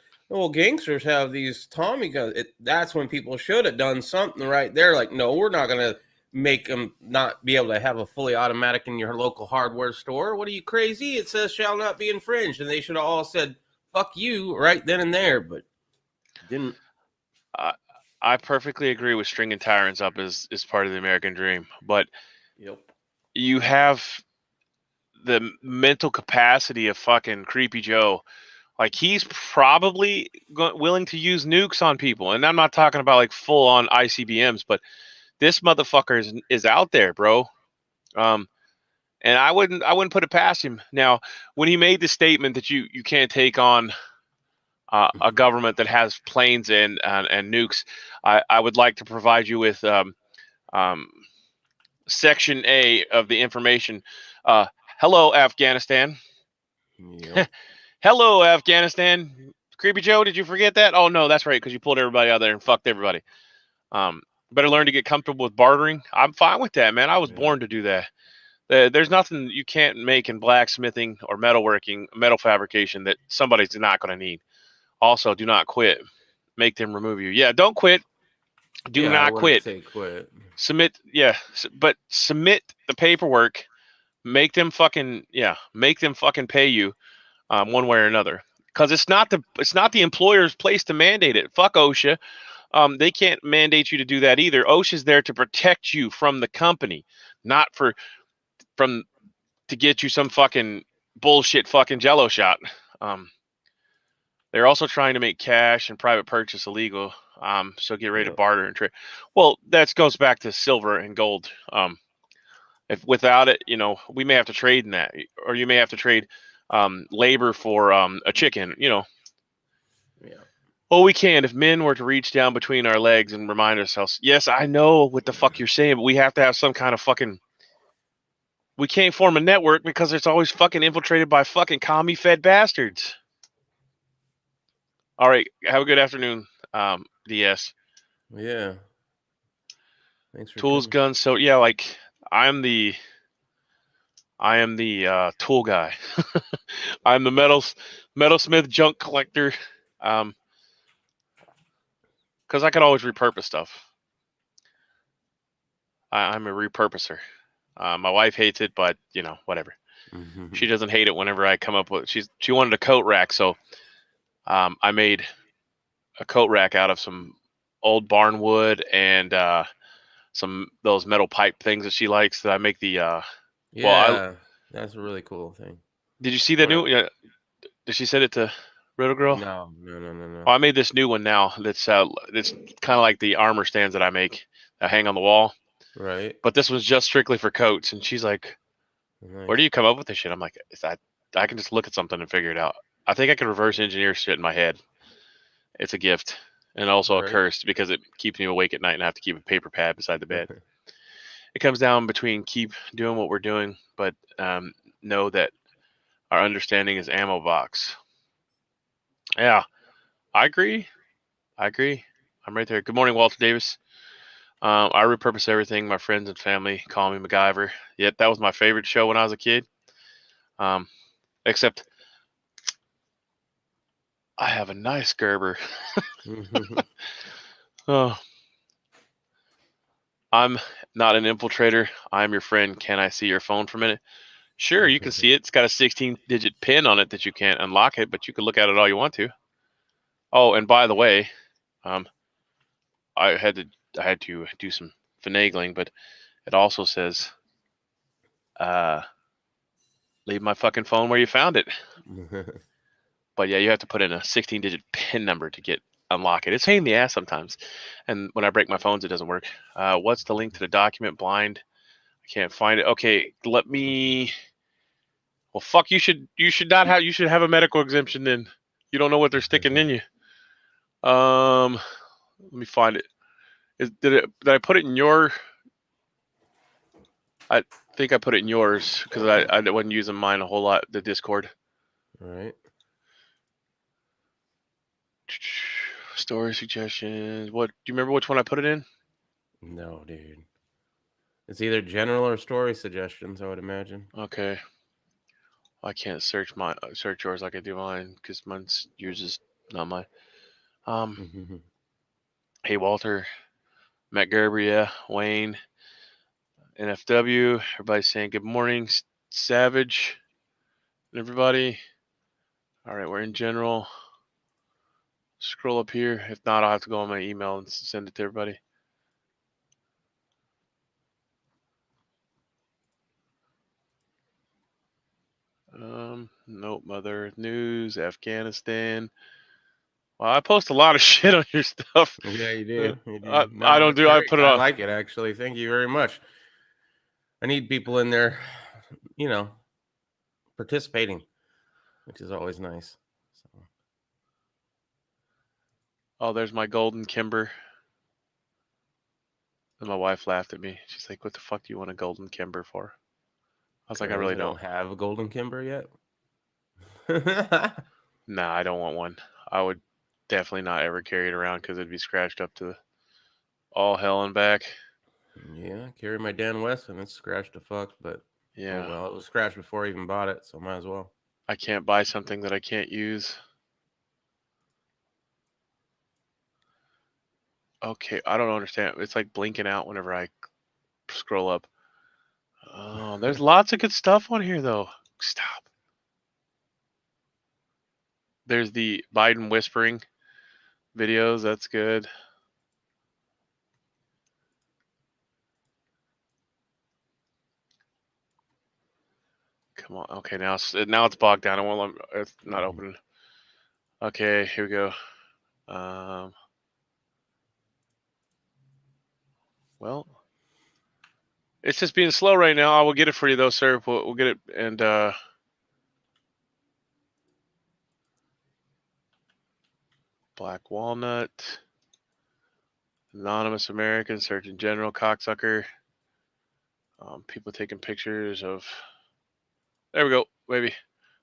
gangsters have these Tommy guns, that's when people should have done something right there. Like, no, we're not going to make them not be able to have a fully automatic in your local hardware store. What are you, crazy? It says shall not be infringed. And they should have all said, fuck you, right then and there, but didn't. I perfectly agree with stringing tyrants up is part of the American dream. But you have the mental capacity of fucking Creepy Joe. Like, he's probably willing to use nukes on people. And I'm not talking about like full on ICBMs, but this motherfucker is out there, bro. And I wouldn't put it past him. Now, when he made the statement that you can't take on a government that has planes and nukes, I would like to provide you with Section A of the information. Hello, Afghanistan. Yep. Hello, Afghanistan. Creepy Joe, did you forget that? Oh, no, that's right, because you pulled everybody out there and fucked everybody. Better learn to get comfortable with bartering. I'm fine with that, man. I was born to do that. There's nothing you can't make in blacksmithing or metalworking, metal fabrication that somebody's not going to need. Also, do not quit. Make them remove you. Yeah, don't quit. Do not quit. Say quit. Submit, but submit the paperwork. Make them fucking pay you one way or another. Because it's not the employer's place to mandate it. Fuck OSHA. They can't mandate you to do that either. OSHA's there to protect you from the company, not to get you some fucking bullshit fucking Jello shot. They're also trying to make cash and private purchase illegal. So get ready to barter and trade. Well, that goes back to silver and gold. If without it, we may have to trade in that, or you may have to trade labor for a chicken. Yeah. Well, we can if men were to reach down between our legs and remind ourselves. Yes, I know what the fuck you're saying, but we have to have some kind of fucking. We can't form a network because it's always fucking infiltrated by fucking commie-fed bastards. All right, have a good afternoon, DS. Yeah. Thanks for tools, coming. guns. So yeah, like I am the tool guy. I'm the metalsmith, junk collector. Because I could always repurpose stuff. I'm a repurposer. My wife hates it, but whatever. She doesn't hate it whenever I come up with. She wanted a coat rack, so I made a coat rack out of some old barn wood and some those metal pipe things that she likes. That I make the. That's a really cool thing. Did you see the new? Yeah, did she send it to Riddle Girl? No. Oh, I made this new one now. That's kind of like the armor stands that I make that hang on the wall. Right. But this was just strictly for coats, and she's like, "Where do you come up with this shit?" I'm like, I can just look at something and figure it out. I think I can reverse engineer shit in my head. It's a gift and also a curse because it keeps me awake at night and I have to keep a paper pad beside the bed. It comes down between keep doing what we're doing, but know that our understanding is ammo box. Yeah, I agree. I'm right there. Good morning, Walter Davis. I repurpose everything. My friends and family call me MacGyver. Yet that was my favorite show when I was a kid. Except I have a nice Gerber. Oh, I'm not an infiltrator. I'm your friend. Can I see your phone for a minute? Sure, you can see it. It's got a 16-digit pin on it that you can't unlock it, but you can look at it all you want to. Oh, and by the way, I had to do some finagling, but it also says, leave my fucking phone where you found it. But yeah, you have to put in a 16-digit PIN number to unlock it. It's a pain in the ass sometimes. And when I break my phones, it doesn't work. What's the link to the document? Blind. I can't find it. Okay, let me. Well, fuck. You should have a medical exemption then. You don't know what they're sticking in you. Let me find it. Did I put it in your? I think I put it in yours because I wasn't using mine a whole lot. The Discord. All right. Story suggestions. What do you remember? Which one I put it in? No, dude. It's either general or story suggestions, I would imagine. Okay. I can't search yours like I do mine because yours is not mine. Hey Walter, Matt Gerber, yeah, Wayne, NFW. Everybody's saying good morning, Savage, everybody. All right, we're in general. Scroll up here. If not, I'll have to go on my email and send it to everybody. Nope, Mother Earth News, Afghanistan. Well, I post a lot of shit on your stuff. Yeah, you do. You do. I don't do. I put it on. I like it actually. Thank you very much. I need people in there, participating, which is always nice. So. Oh, there's my golden Kimber. And my wife laughed at me. She's like, "What the fuck do you want a golden Kimber for?" I was like, "I really don't have a golden Kimber yet." Nah, I don't want one. I would definitely not ever carry it around because it'd be scratched up to all hell and back. Yeah, I carry my Dan West and it's scratched to fuck, but yeah. Oh well, it was scratched before I even bought it, so might as well. I can't buy something that I can't use. Okay, I don't understand. It's like blinking out whenever I scroll up. Oh, there's lots of good stuff on here though. Stop. There's the Biden whispering videos. That's good. Come on. Okay, now it's bogged down. I won't. It's not opening. Okay, here we go. Well, it's just being slow right now. I will get it for you though, sir. We'll get it and. Black Walnut, Anonymous American, Surgeon General, Cocksucker, people taking pictures of. There we go, maybe.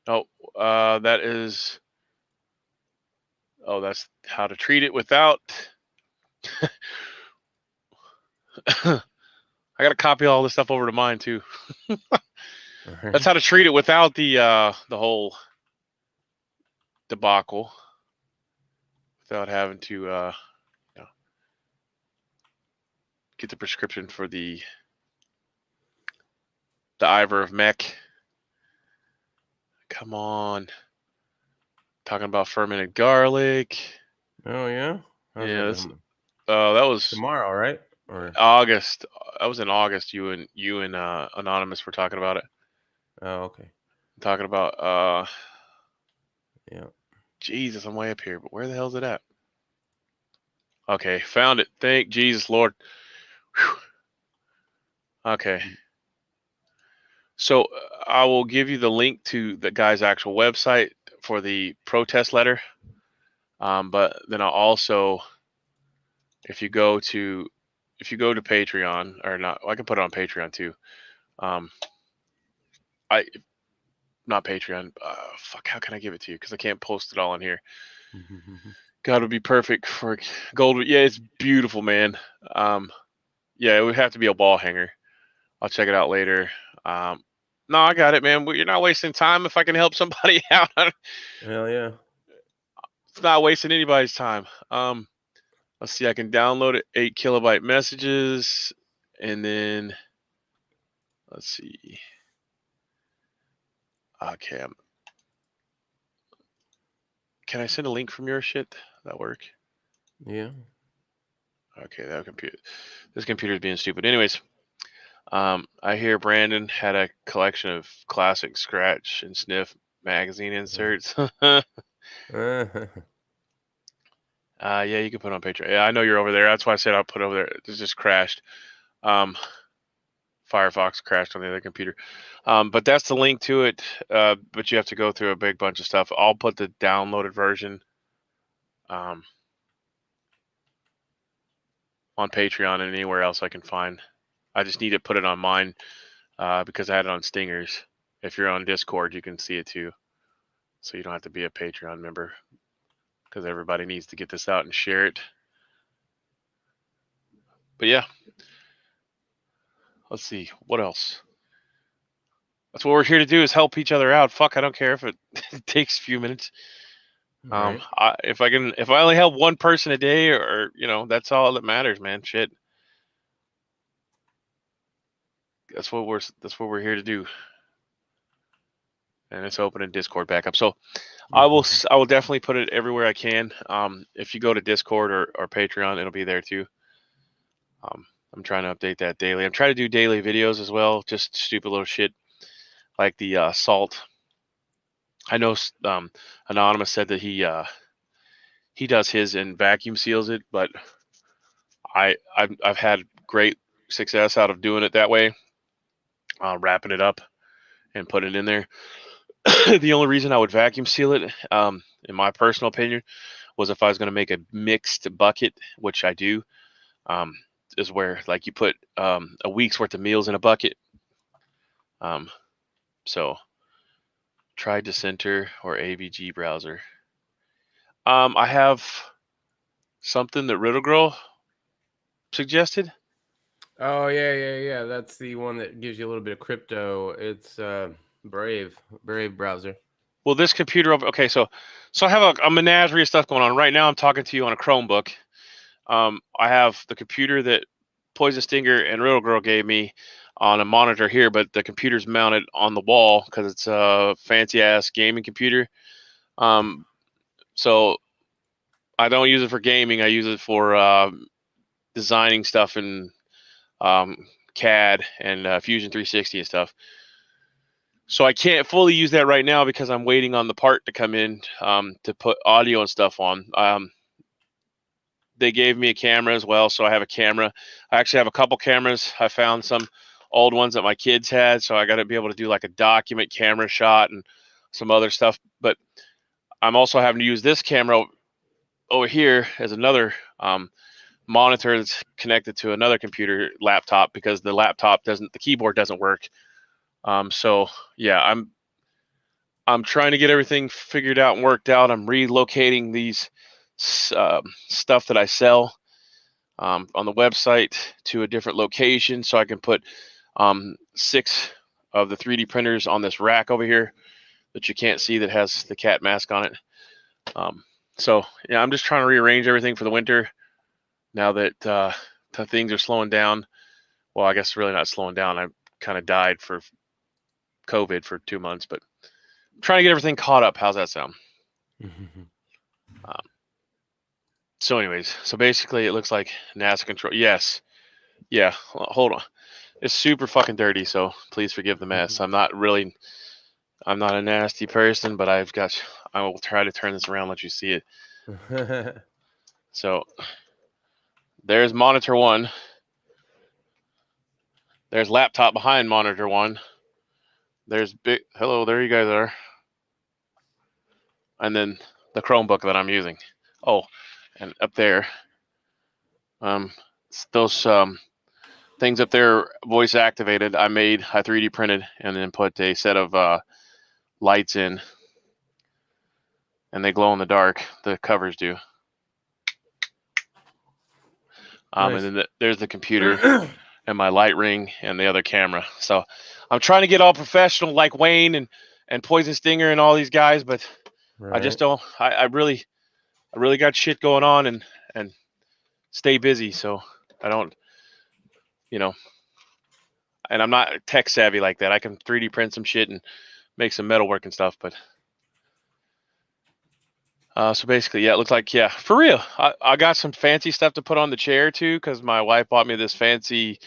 No, that is. Oh, that's how to treat it without. I got to copy all this stuff over to mine too. That's how to treat it without the whole debacle, without having to get the prescription for the Ivor of Mech. Come on. Talking about fermented garlic. Oh yeah. Yeah. That was tomorrow, right? Or August. That was in August. You and Anonymous were talking about it. Oh, okay. Talking about yeah. Jesus, I'm way up here, but where the hell is it at? Okay, found it. Thank Jesus, Lord. Whew. Okay. So I will give you the link to the guy's actual website for the protest letter. But then I'll also, if you go to Patreon or not, I can put it on Patreon too. Not Patreon. Fuck, how can I give it to you? Because I can't post it all on here. God, it would be perfect for gold. Yeah, it's beautiful, man. Yeah, it would have to be a ball hanger. I'll check it out later. No, I got it, man. You're not wasting time if I can help somebody out. Hell yeah. It's not wasting anybody's time. Let's see. I can download it. 8 kilobyte messages, and then let's see. Okay. Can I send a link from your shit? That work? Yeah. Okay, this computer's being stupid. Anyways, I hear Brandon had a collection of classic scratch and sniff magazine inserts. Yeah, you can put it on Patreon. Yeah, I know you're over there. That's why I said I'll put it over there. It just crashed. Firefox crashed on the other computer. But that's the link to it. But you have to go through a big bunch of stuff. I'll put the downloaded version on Patreon and anywhere else I can find. I just need to put it on mine because I had it on Stingers. If you're on Discord, you can see it too. So you don't have to be a Patreon member because everybody needs to get this out and share it. But yeah, let's see. What else? That's what we're here to do, is help each other out. Fuck, I don't care if it takes a few minutes. Right. If I only help one person a day, or that's all that matters, man. Shit. That's what we're here to do. And it's opening Discord back up. So I will definitely put it everywhere I can. If you go to Discord or Patreon, it'll be there too. I'm trying to update that daily. I'm trying to do daily videos as well, just stupid little shit like the salt. I know Anonymous said that he does his and vacuum seals it, but I've had great success out of doing it that way, wrapping it up and putting it in there. The only reason I would vacuum seal it, in my personal opinion, was if I was going to make a mixed bucket, which I do, is where like you put a week's worth of meals in a bucket. So try Dissenter or AVG browser. I have something that Riddle Girl suggested. Oh yeah. That's the one that gives you a little bit of crypto. It's Brave browser. Well, this computer okay, so I have a menagerie of stuff going on right now. I'm talking to you on a Chromebook. I have the computer that Poison Stinger and Riddle Girl gave me on a monitor here, but the computer's mounted on the wall because it's a fancy ass gaming computer. So I don't use it for gaming. I use it for designing stuff in CAD and Fusion 360 and stuff. So I can't fully use that right now because I'm waiting on the part to come in to put audio and stuff on. They gave me a camera as well, so I have a camera. I actually have a couple cameras. I found some old ones that my kids had, so I got to be able to do like a document camera shot and some other stuff. But I'm also having to use this camera over here as another monitor that's connected to another computer laptop because the keyboard doesn't work. So yeah, I'm trying to get everything figured out and worked out. I'm relocating these stuff that I sell on the website to a different location so I can put 6 of the 3D printers on this rack over here that you can't see that has the cat mask on it. So yeah, I'm just trying to rearrange everything for the winter now that things are slowing down. Well, I guess really not slowing down. I kind of died for COVID for 2 months, but I'm trying to get everything caught up. How's that sound? So anyways, so basically it looks like NASA control. Yes. Yeah. Hold on. It's super fucking dirty, so please forgive the mess. I'm not a nasty person, but I will try to turn this around, let you see it. So there's monitor 1. There's laptop behind monitor 1. There's hello, there you guys are. And then the Chromebook that I'm using. Oh, and up there, those things up there, voice activated. I 3D printed and then put a set of lights in, and they glow in the dark. The covers do. Nice. And then there's the computer and my light ring and the other camera. So I'm trying to get all professional like Wayne and Poison Stinger and all these guys, but right. I just don't. I really got shit going on and stay busy, so I don't, and I'm not tech savvy like that. I can 3D print some shit and make some metalwork and stuff, but so basically, yeah, it looks like, yeah, for real. I got some fancy stuff to put on the chair too, because my wife bought me this fancy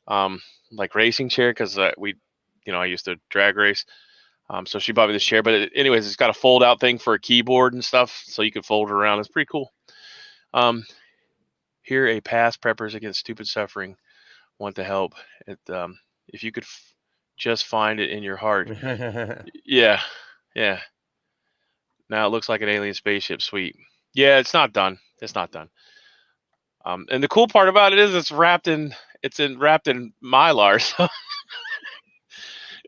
like racing chair because I used to drag race. So she bought me this chair, but anyways, it's got a fold out thing for a keyboard and stuff, so you can fold it around. It's pretty cool. Here, a past preppers against stupid suffering want to help. If you could just find it in your heart. Yeah. Yeah. Now it looks like an alien spaceship. Sweet. Yeah, it's not done. It's not done. And the cool part about it is it's wrapped in mylar. So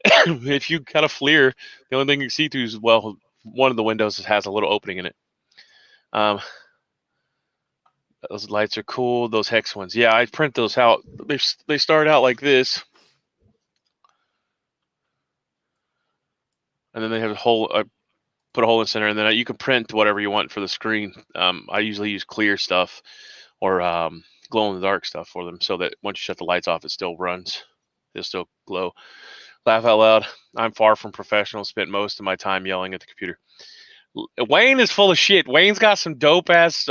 if you got a FLIR, the only thing you can see through is, well, one of the windows has a little opening in it. Those lights are cool. Those hex ones. Yeah, I print those out. They start out like this. And then they have a hole. I put a hole in the center, and then you can print whatever you want for the screen. I usually use clear stuff or glow in the dark stuff for them, so that once you shut the lights off, it still runs. It'll still glow. Laugh out loud. I'm far from professional. Spent most of my time yelling at the computer. Wayne is full of shit. Wayne's got some dope ass.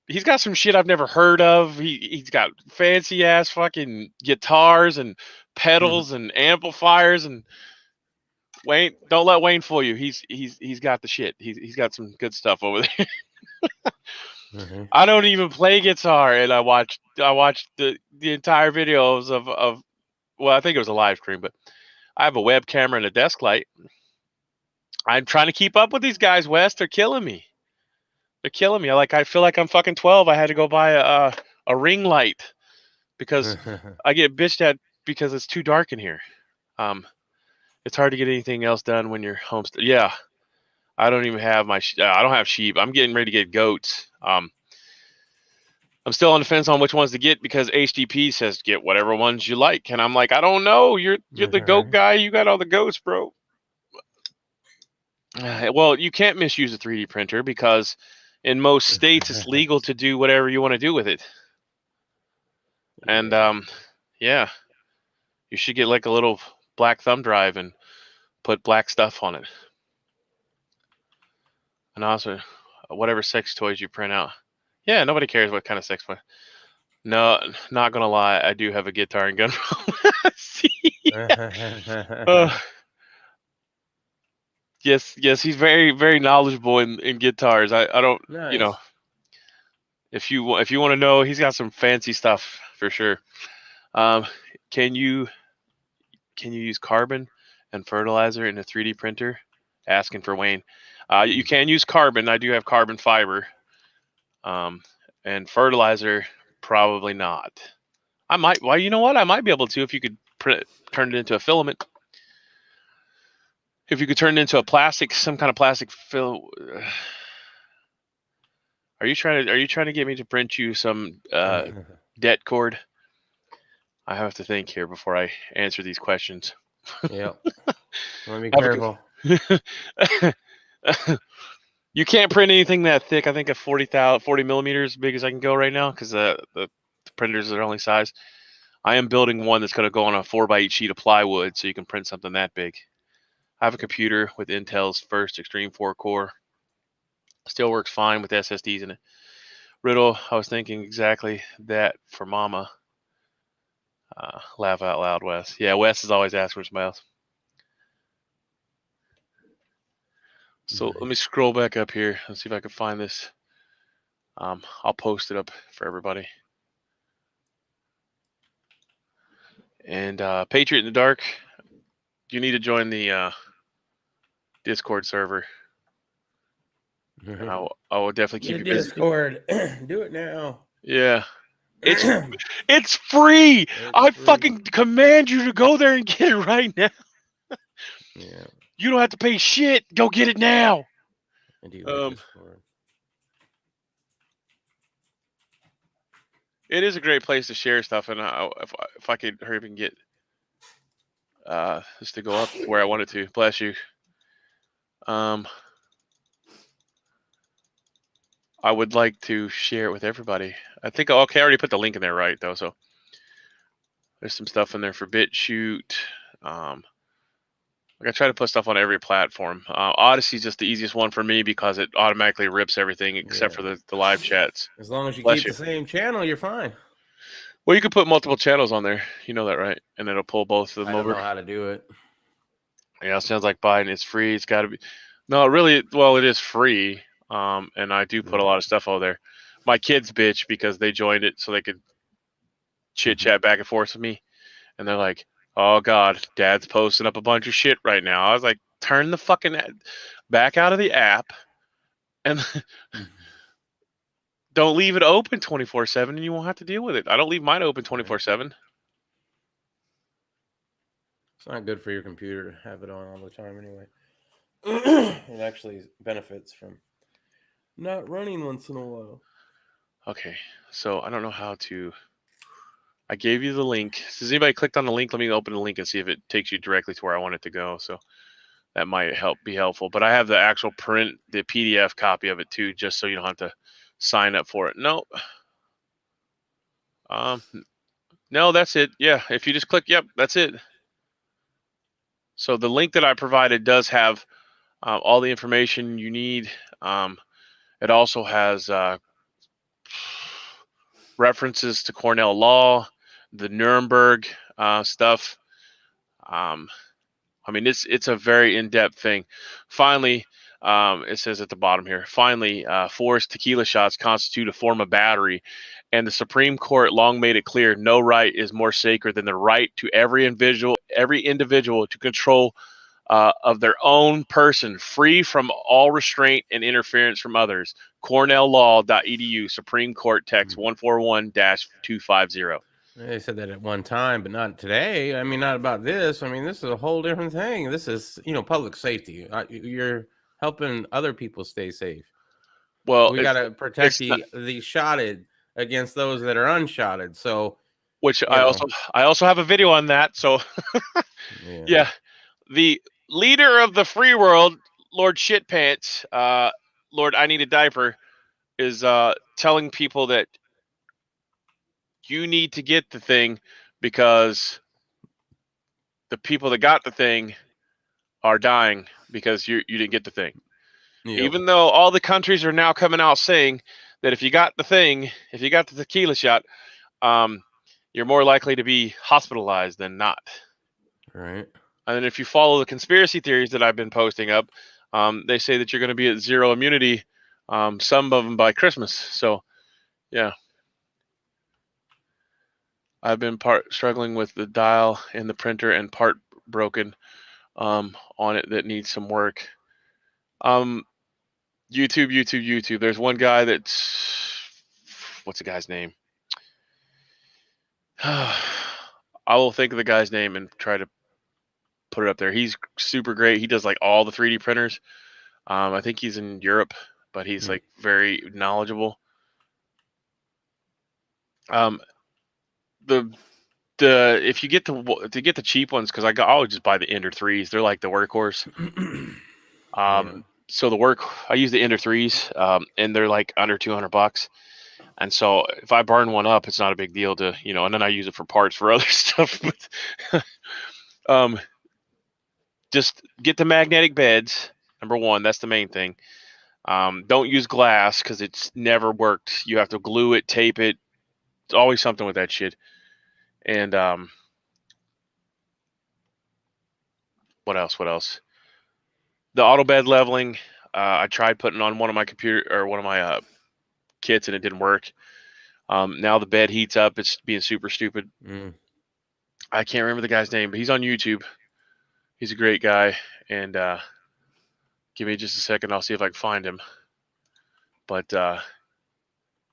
He's got some shit I've never heard of. He's got fancy ass fucking guitars and pedals and amplifiers and. Wayne, don't let Wayne fool you. He's got the shit. He's got some good stuff over there. I don't even play guitar, and I watched the entire videos of well, I think it was a live stream, but I have a web camera and a desk light. I'm trying to keep up with these guys, Wes. They're killing me. They're killing me. I feel like I'm fucking 12. I had to go buy a ring light because I get bitched at because it's too dark in here. It's hard to get anything else done when you're home. Yeah, I don't even have I don't have sheep. I'm getting ready to get goats. I'm still on the fence on which ones to get because HDP says get whatever ones you like, and I'm like, I don't know. You're the goat guy. You got all the goats, bro. Well, you can't misuse a 3D printer because in most states it's legal to do whatever you want to do with it. And yeah, you should get like a little black thumb drive and put black stuff on it. And also, whatever sex toys you print out. Yeah, nobody cares what kind of sex toy. No, not gonna lie, I do have a guitar and gun. Yes, he's very, very knowledgeable in guitars. I don't, nice. You know, if you want to know, he's got some fancy stuff for sure. Can you use carbon and fertilizer in a 3D printer? Asking for Wayne. You can use carbon. I do have carbon fiber. And fertilizer, probably not. I might. Well, you know what? I might be able to if you could turn it into a filament. If you could turn it into a plastic, some kind of plastic fill. Are you trying to get me to print you some debt cord? I have to think here before I answer these questions. Yep. Let me be careful. You can't print anything that thick. I think a 40 millimeters, as big as I can go right now, because the printers are only size. I am building one that's going to go on a 4x8 sheet of plywood, so you can print something that big. I have a computer with Intel's first Extreme 4 core. Still works fine with SSDs in it. Riddle, I was thinking exactly that for Mama. Laugh out loud, Wes. Yeah, Wes is always asking for somebody else. So let me scroll back up here and see if I can find this. I'll post it up for everybody. And Patriot in the Dark, you need to join the Discord server. And I will definitely keep you busy. Discord. Do it now. Yeah. It's free. I fucking command you to go there and get it right now. Yeah. You don't have to pay shit. Go get it now. I do like Discord. It is a great place to share stuff, and if I could hurry up and get this to go up where I want it to. Bless you. I would like to share it with everybody. I think okay, I already put the link in there, right? Though, so there's some stuff in there for BitChute. I try to put stuff on every platform. Odyssey is just the easiest one for me because it automatically rips everything except for the live chats. As long as you keep the same channel, you're fine. Well, you can put multiple channels on there. You know that, right? And it'll pull both of them over. I don't know how to do it. Yeah, it sounds like buying. It's free. It's got to be. No, really. Well, it is free. And I do put a lot of stuff over there. My kids bitch because they joined it so they could chit chat back and forth with me. And they're like, "Oh God, Dad's posting up a bunch of shit right now." I was like, "Turn the fucking back out of the app and don't leave it open 24/7, and you won't have to deal with it." I don't leave mine open 24/7. It's not good for your computer to have it on all the time anyway. It actually benefits from not running once in a while. Okay, so I don't know how to. I gave you the link. Has anybody clicked on the link? Let me open the link and see if it takes you directly to where I want it to go. So that might be helpful. But I have the actual print, the PDF copy of it too, just so you don't have to sign up for it. No. No, that's it. Yeah, if you just click, yep, that's it. So the link that I provided does have all the information you need. It also has references to Cornell law, the Nuremberg stuff. I mean, it's a very in-depth thing. Finally, it says at the bottom here, finally, forced tequila shots constitute a form of battery, and the Supreme Court long made it clear no right is more sacred than the right to every individual to control of their own person, free from all restraint and interference from others. CornellLaw.edu, Supreme Court text 141-250. They said that at one time, but not today. I mean, not about this. I mean, this is a whole different thing. This is, public safety. You're helping other people stay safe. Well, We got to protect the shotted against those that are unshotted. So, which I also have a video on that. So, yeah, the leader of the free world, Lord Shitpants, Lord I Need a Diaper, is telling people that you need to get the thing because the people that got the thing are dying because you didn't get the thing. Yep. Even though all the countries are now coming out saying that if you got the thing, if you got the tequila shot, you're more likely to be hospitalized than not. Right. And then if you follow the conspiracy theories that I've been posting up, they say that you're going to be at zero immunity, some of them by Christmas. So, yeah. I've been struggling with the dial in the printer and part broken on it that needs some work. YouTube. There's one guy that's, what's the guy's name? I will think of the guy's name and try to put it up there. He's super great. He does like all the 3D printers. I think he's in Europe, but he's like very knowledgeable. If you get to get the cheap ones, because I would just buy the Ender 3s. They're like the workhorse. So I use the Ender 3s, and they're like under $200. And so if I burn one up, it's not a big deal to, and then I use it for parts for other stuff. But, just get the magnetic beds. Number one, that's the main thing. Don't use glass because it's never worked. You have to glue it, tape it. It's always something with that shit. And what else? The auto bed leveling. I tried putting on one of my kits and it didn't work. Now the bed heats up. It's being super stupid. I can't remember the guy's name, but he's on YouTube. He's a great guy. And give me just a second. I'll see if I can find him. But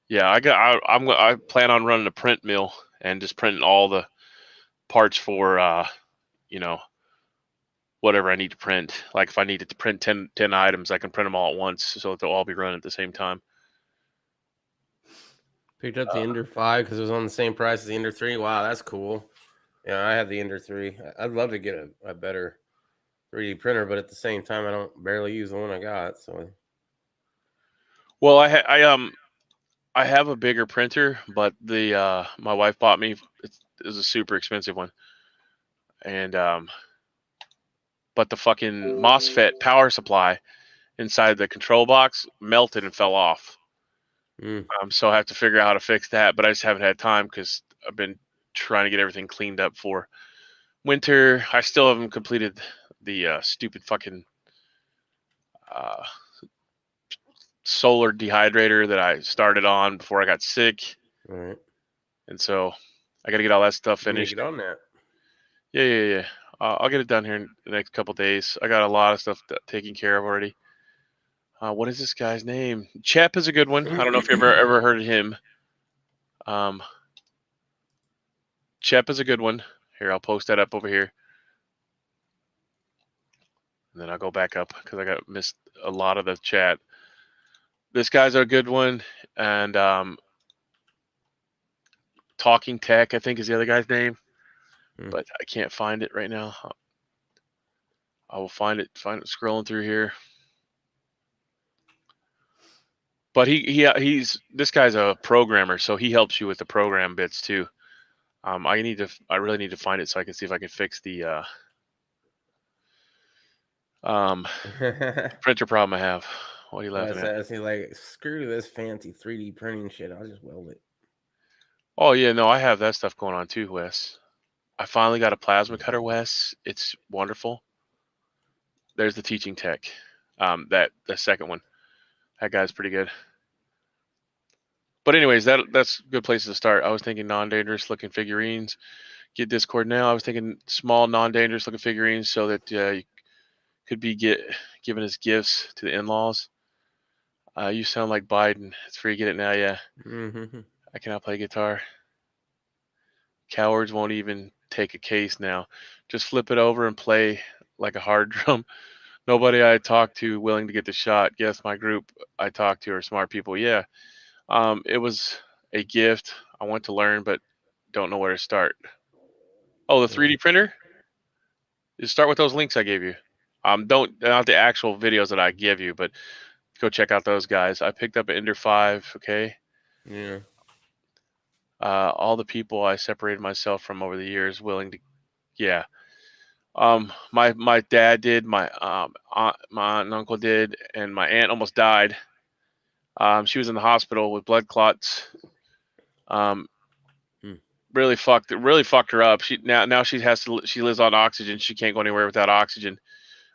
yeah, I plan on running a print mill and just printing all the parts for whatever I need to print. Like if I needed to print 10 items, I can print them all at once so that they'll all be running at the same time. Picked up the Ender 5 because it was on the same price as the Ender 3. Wow, that's cool. Yeah, I have the Ender 3. I'd love to get a better 3D printer, but at the same time, I don't barely use the one I got. So, well, I have a bigger printer, but the my wife bought me. It was a super expensive one, and but the fucking MOSFET power supply inside the control box melted and fell off. So I have to figure out how to fix that, but I just haven't had time because I've been trying to get everything cleaned up for winter. I still haven't completed the stupid fucking solar dehydrator that I started on before I got sick. All right. And so I got to get all that stuff finished. Get on that. Yeah. I'll get it done here in the next couple days. I got a lot of stuff taken care of already. What is this guy's name? Chep is a good one. I don't know if you ever heard of him. Chep is a good one. Here, I'll post that up over here. And then I'll go back up because I got missed a lot of the chat. This guy's a good one. And Talking Tech, I think, is the other guy's name. But I can't find it right now. I will find it scrolling through here. But he's this guy's a programmer, so he helps you with the program bits too. I really need to find it so I can see if I can fix the printer problem I have. What are you laughing at? I say, like, screw this fancy 3D printing shit. I'll just weld it. Oh yeah, no, I have that stuff going on too, Wes. I finally got a plasma cutter, Wes. It's wonderful. There's the teaching tech. The second one. That guy's pretty good. But anyways, that's good places to start. I was thinking non-dangerous looking figurines. Get Discord now. I was thinking small non-dangerous looking figurines so that you could be given as gifts to the in-laws. You sound like Biden. It's free. Get it now. Yeah. I cannot play guitar. Cowards won't even take a case now. Just flip it over and play like a hard drum. Nobody I talk to willing to get the shot. Guess my group I talk to are smart people. Yeah. It was a gift. I want to learn, but don't know where to start. Oh, the 3D printer? You start with those links I gave you. Not the actual videos that I give you, but go check out those guys. I picked up an Ender 5, okay? Yeah. All the people I separated myself from over the years willing to, yeah. My dad did, my aunt and uncle did, and my aunt almost died. She was in the hospital with blood clots. Really fucked her up. She lives on oxygen. She can't go anywhere without oxygen,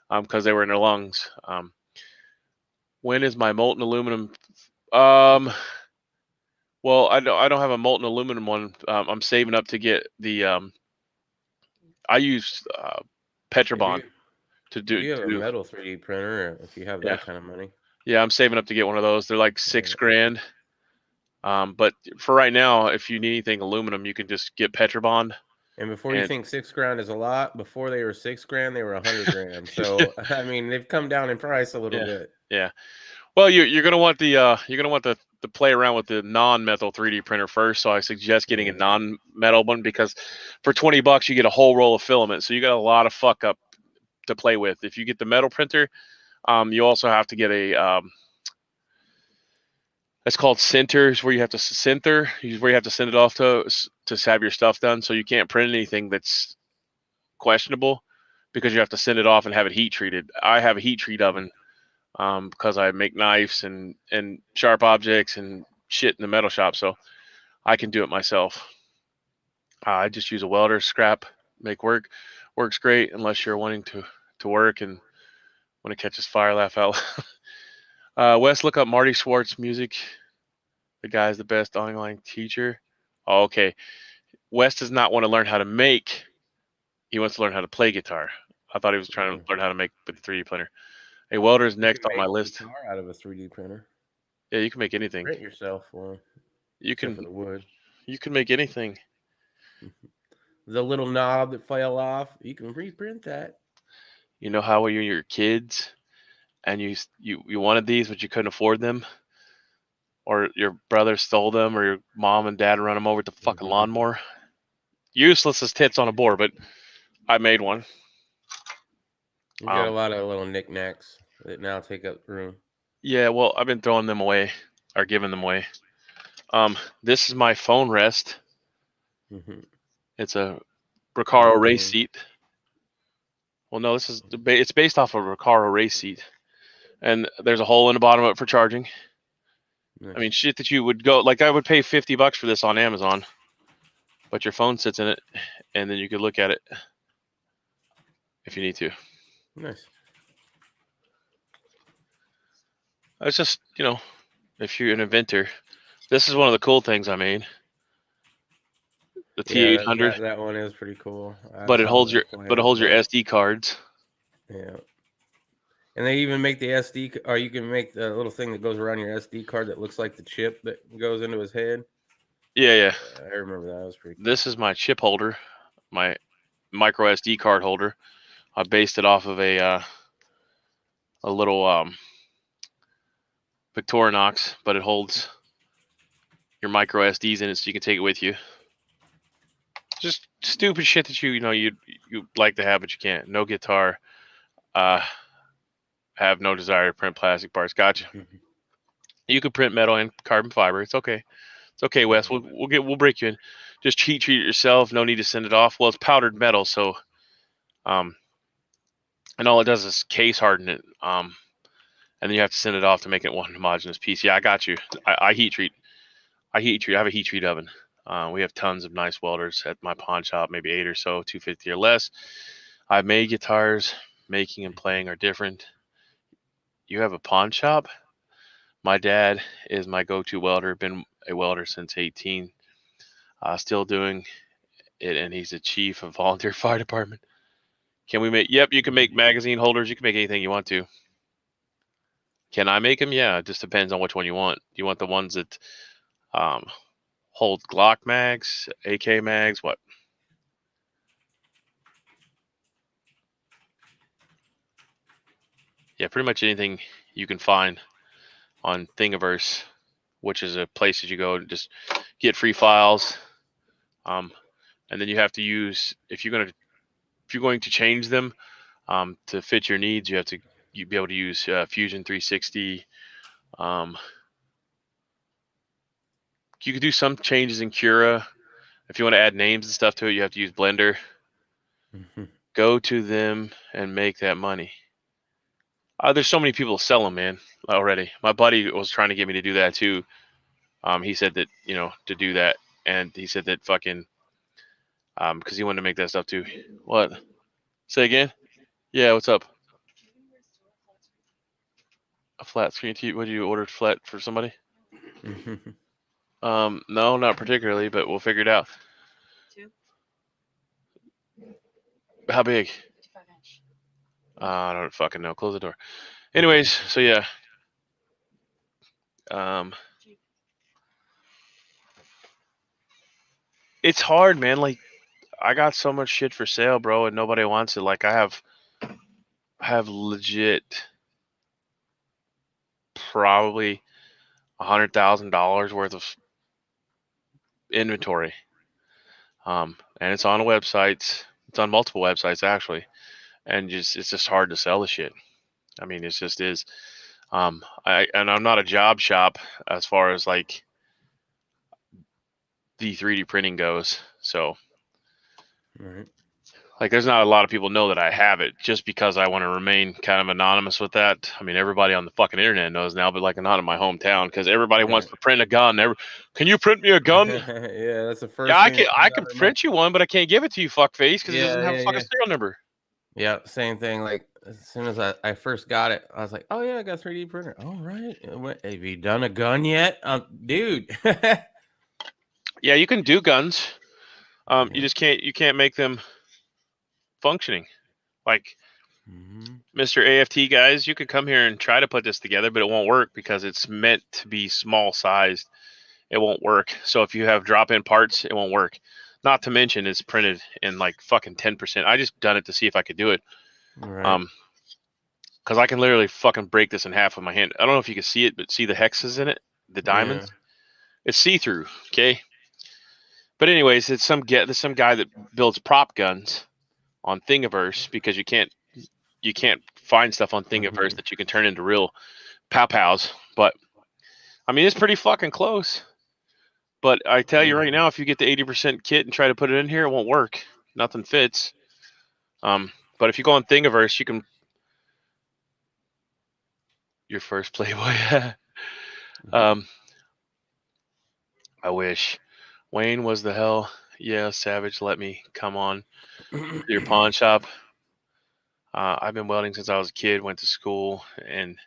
because they were in her lungs. When is my molten aluminum? Well, I don't have a molten aluminum one. I'm saving up to get the. I use Petrobond to do. If you have a metal 3D printer, if you have that kind of money. Yeah, I'm saving up to get one of those. They're like $6,000. But for right now, if you need anything aluminum, you can just get Petrobond. And before you think $6,000 is a lot, before they were $6,000, they were $100,000. So I mean, they've come down in price a little bit. Yeah. Well, you're gonna want the play around with the non-metal 3D printer first. So I suggest getting a non-metal one because for $20 you get a whole roll of filament. So you got a lot of fuck up to play with. If you get the metal printer, you also have to get a it's called sinters, where you have to send it off to have your stuff done. So you can't print anything that's questionable because you have to send it off and have it heat treated. I have a heat treat oven because I make knives and sharp objects and shit in the metal shop, so I can do it myself. I just use a welder scrap, make works great unless you're wanting to work and when it catches fire, laugh out. Wes, look up Marty Schwartz music. The guy's the best online teacher. Oh, okay. Wes does not want to learn how to make. He wants to learn how to play guitar. I thought he was trying to learn how to make with the 3D printer. A welder is next on my list. Out of a 3D printer. Yeah, you can make anything. Print yourself for. You can for the wood. You can make anything. The little knob that fell off, you can reprint that. You know how when you're kids and you wanted these but you couldn't afford them, or your brother stole them, or your mom and dad run them over with the fucking lawnmower. Useless as tits on a board, but I made one. You got a lot of little knickknacks that now take up room. Yeah, well, I've been throwing them away or giving them away. This is my phone rest. It's a Recaro race seat. Well, no, it's based off of a Recaro race seat, and there's a hole in the bottom of it for charging. Nice. I mean, shit that you would go like I would pay $50 for this on Amazon, but your phone sits in it, and then you could look at it if you need to. Nice. It's just, if you're an inventor, this is one of the cool things I made. the Yeah, T800, that one is pretty cool. I but it saw holds them your playing with that. SD cards. Yeah. And they even make the or you can make the little thing that goes around your SD card that looks like the chip that goes into his head. Yeah. I remember that. That was pretty cool. This is my chip holder, my micro SD card holder. I based it off of a little Victorinox, but it holds your micro SDs in it, so you can take it with you. Just stupid shit that you like to have, but you can't. No guitar. Have no desire to print plastic parts. Gotcha. You can print metal and carbon fiber. It's okay. It's okay, Wes. We'll break you in. Just treat it yourself. No need to send it off. Well, it's powdered metal, so and all it does is case harden it. And then you have to send it off to make it one homogeneous piece. Yeah, I got you. I heat treat. I have a heat treat oven. We have tons of nice welders at my pawn shop, maybe 8 or so, 250 or less. I've made guitars. Making and playing are different. You have a pawn shop? My dad is my go-to welder. Been a welder since 18. Still doing it, and he's the chief of volunteer fire department. Can we make? Yep, you can make magazine holders. You can make anything you want to. Can I make them? Yeah, it just depends on which one you want. Do you want the ones that hold Glock mags, AK mags? What? Yeah, pretty much anything you can find on Thingiverse, which is a place that you go to just get free files. And then you have to use if you're going to change them to fit your needs, you be able to use Fusion 360. You could do some changes in Cura. If you want to add names and stuff to it, you have to use Blender. Go to them and make that money. There's so many people sell them, man, already. My buddy was trying to get me to do that too. He said that, to do that. And he said that fucking, because he wanted to make that stuff too. What? Say again? Yeah, what's up? A flat screen TV? What, did you order flat for somebody? No, not particularly, but we'll figure it out. 2. How big? 55-inch. I don't fucking know. Close the door. Anyways, so yeah. It's hard, man. Like, I got so much shit for sale, bro, and nobody wants it. Like, I have legit probably $100,000 worth of inventory. And it's on a website. It's on multiple websites actually, and it's just hard to sell the shit. I mean, it just is. I'm not a job shop as far as like the 3D printing goes. So, Right. like, there's not a lot of people know that I have it just because I want to remain kind of anonymous with that. I mean, everybody on the fucking internet knows now, but like not in my hometown because everybody wants to print a gun. Can you print me a gun? Yeah, that's the first. Yeah, thing I can print you one, but I can't give it to you, fuckface, because it doesn't have a fucking serial number. Yeah, same thing. Like as soon as I first got it, I was like, "Oh yeah, I got a 3D printer." All right, have you done a gun yet, dude? Yeah, you can do guns. You just can't make them functioning. Like, Mr. AFT guys, you could come here and try to put this together, but it won't work because it's meant to be small sized. It won't work. So if you have drop-in parts, it won't work. Not to mention it's printed in like fucking 10%. I just done it to see if I could do it. Right. Because I can literally fucking break this in half with my hand. I don't know if you can see it, but see the hexes in it, the diamonds. Yeah. It's see-through. Okay. But anyways, there's some guy that builds prop guns on Thingiverse because you can't find stuff on Thingiverse that you can turn into real pow-pows. But I mean, it's pretty fucking close. But I tell you right now, if you get the 80% kit and try to put it in here, it won't work. Nothing fits. But if you go on Thingiverse, you can. Your first Playboy. I wish. Wayne was the hell. Yeah, Savage, let me come on to your pawn shop. I've been welding since I was a kid. Went to school and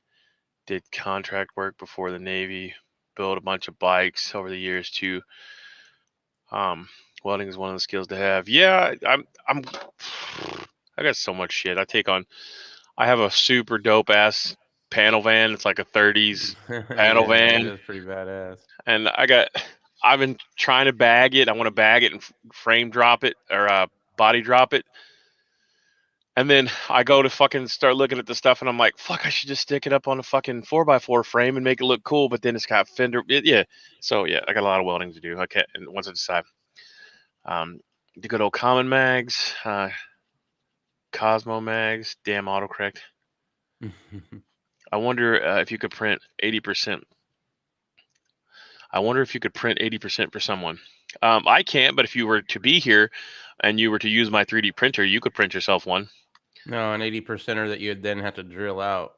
did contract work before the Navy. Built a bunch of bikes over the years too. Welding is one of the skills to have. Yeah, I got so much shit. I have a super dope ass panel van. It's like a 30s panel van. That's pretty badass. And I've been trying to bag it. I want to bag it and frame drop it or body drop it. And then I go to fucking start looking at the stuff and I'm like, fuck, I should just stick it up on a fucking 4x4 frame and make it look cool. But then it's got fender. Yeah. So yeah, I got a lot of welding to do. Okay. And once I decide, the good old common mags, Cosmo mags, damn autocorrect. I wonder if you could print 80%. I wonder if you could print 80% for someone. I can't, but if you were to be here and you were to use my 3D printer, you could print yourself one. No, an 80%er that you'd then have to drill out.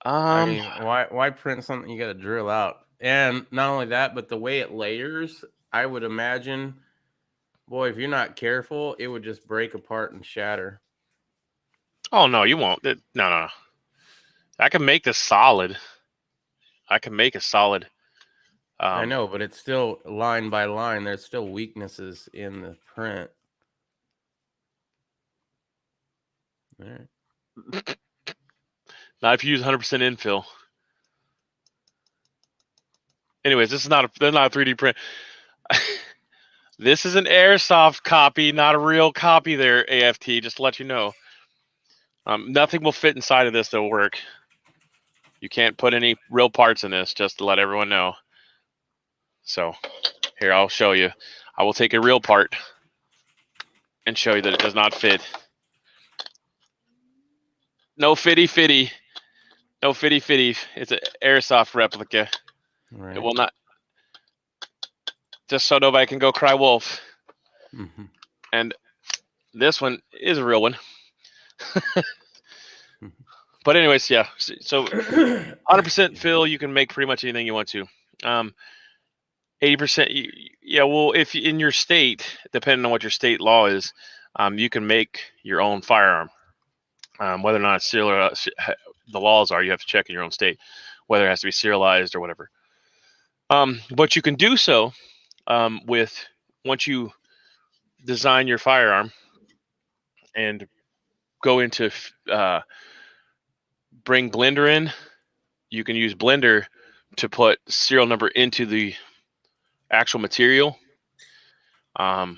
I mean, why print something you got to drill out? And not only that, but the way it layers, I would imagine, boy, if you're not careful, it would just break apart and shatter. Oh no, you won't. No. I can make this solid. I can make a solid. I know, but it's still line by line. There's still weaknesses in the print. All right. Not if you use 100% infill. Anyways, this is not a 3D print. This is an airsoft copy, not a real copy there, AFT, just to let you know. Nothing will fit inside of this that'll work. You can't put any real parts in this, just to let everyone know. So, here, I'll show you. I will take a real part and show you that it does not fit. No fitty. No fitty. It's an airsoft replica. Right. It will not. Just so nobody can go cry wolf. Mm-hmm. And this one is a real one. But anyways, yeah. So 100% fill, you can make pretty much anything you want to. 80%, yeah. Well, if in your state, depending on what your state law is, you can make your own firearm. Whether or not it's serialized, the laws are, you have to check in your own state whether it has to be serialized or whatever. But you can do so with once you design your firearm and go into bring Blender in. You can use Blender to put serial number into the actual material. You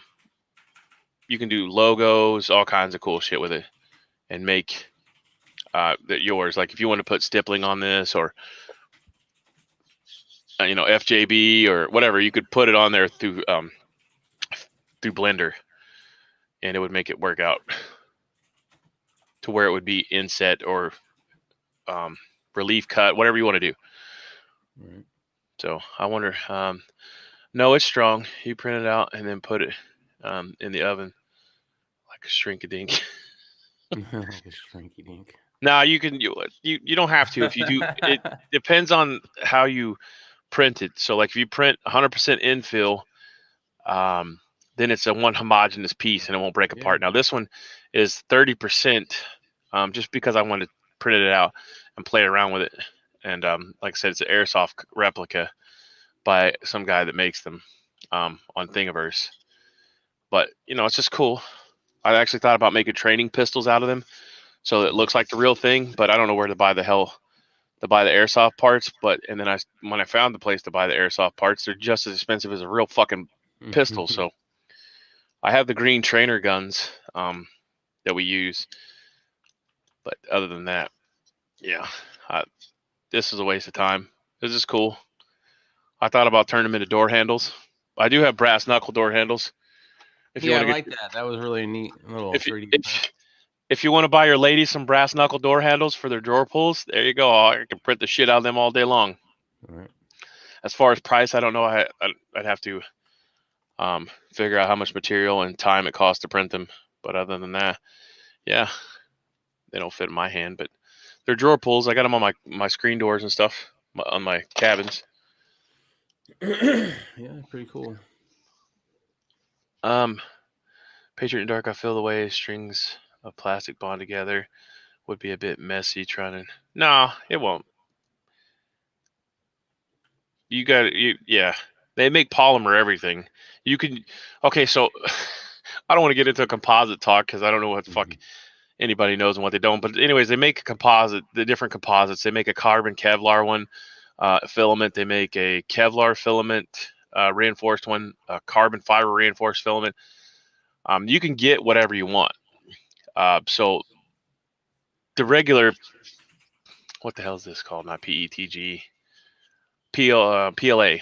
can do logos, all kinds of cool shit with it, and make that yours. Like if you want to put stippling on this, or FJB or whatever, you could put it on there through Blender, and it would make it work out to where it would be inset or relief cut, whatever you want to do. Right. So I wonder. No, it's strong. You print it out and then put it in the oven like a shrinkadink. Like a shrinky dink. Now you can you don't have to if you do. It depends on how you print it. So like if you print 100% infill, then it's a one homogeneous piece and it won't break apart. Now this one is 30%, just because I wanted to print it out and play around with it. And like I said, it's an airsoft replica by some guy that makes them on Thingiverse. But it's just cool. I actually thought about making training pistols out of them, so it looks like the real thing. But I don't know where to buy the airsoft parts. And then when I found the place to buy the airsoft parts, they're just as expensive as a real fucking pistol. So I have the green trainer guns that we use. But other than that, yeah, this is a waste of time. This is cool. I thought about turning them into door handles. I do have brass knuckle door handles. If you I like that. That was really neat. Little 3D. If you want to buy your ladies some brass knuckle door handles for their drawer pulls, there you go. I can print the shit out of them all day long. All right. As far as price, I don't know. I'd have to figure out how much material and time it costs to print them. But other than that, yeah, they don't fit in my hand. But they're drawer pulls. I got them on my screen doors and stuff on my cabins. Yeah, pretty cool. Patriot in Dark, I feel the way strings of plastic bond together would be a bit messy trying to. No, it won't. Yeah. They make polymer everything. You can. Okay, so I don't want to get into a composite talk because I don't know what the fuck anybody knows and what they don't. But anyways, they make a composite. The different composites. They make a carbon Kevlar one filament. They make a Kevlar filament reinforced one. A carbon fiber reinforced filament. You can get whatever you want. So the regular, what the hell is this called? Not PETG, PLA.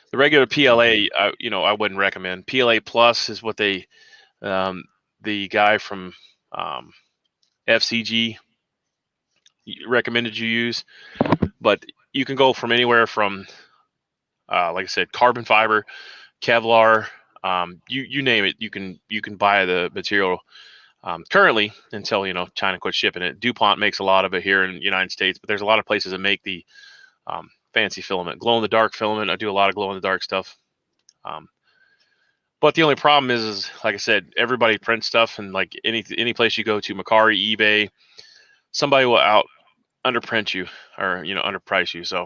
The regular PLA, I wouldn't recommend. PLA Plus is what they, the guy from FCG recommended you use. But you can go from anywhere from, like I said, carbon fiber, Kevlar, you name it. You can buy the material currently until China quits shipping it. DuPont makes a lot of it here in the United States, but there's a lot of places that make the fancy filament, glow in the dark filament. I do a lot of glow in the dark stuff. But the only problem is like I said, everybody prints stuff, and like any place you go to, Mercari, eBay, somebody will underprint you or underprice you. So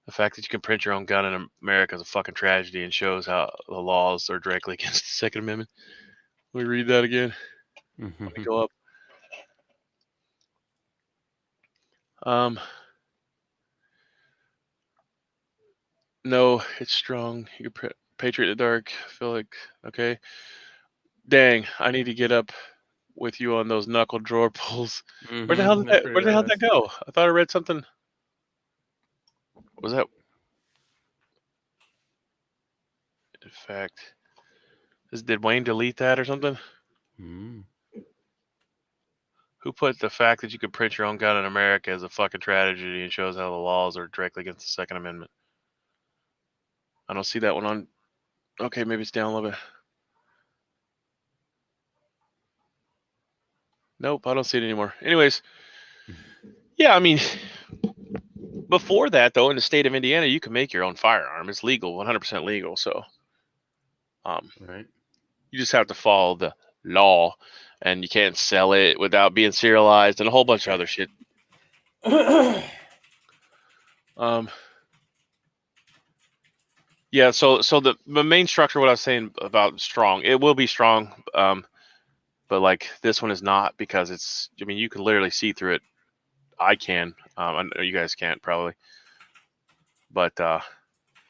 the fact that you can print your own gun in America is a fucking tragedy and shows how the laws are directly against the Second Amendment. Let me read that again. Let me go up. No, it's strong. You can Patriot in the dark. I feel like, okay. Dang, I need to get up with you on those knuckle drawer pulls. Where the hell did that go? I thought I read something. What was that? In fact, did Wayne delete that or something? Who put the fact that you could print your own gun in America as a fucking tragedy and shows how the laws are directly against the Second Amendment? I don't see that one on. Okay, maybe it's down a little bit. Nope, I don't see it anymore. Anyways, yeah, I mean, before that, though, in the state of Indiana, you can make your own firearm. It's legal, 100% legal. So, right. You just have to follow the law, and you can't sell it without being serialized and a whole bunch of other shit. Yeah, so the main structure, what I was saying about strong, it will be strong, but like this one is not, because you can literally see through it. I can. I know you guys can't probably, but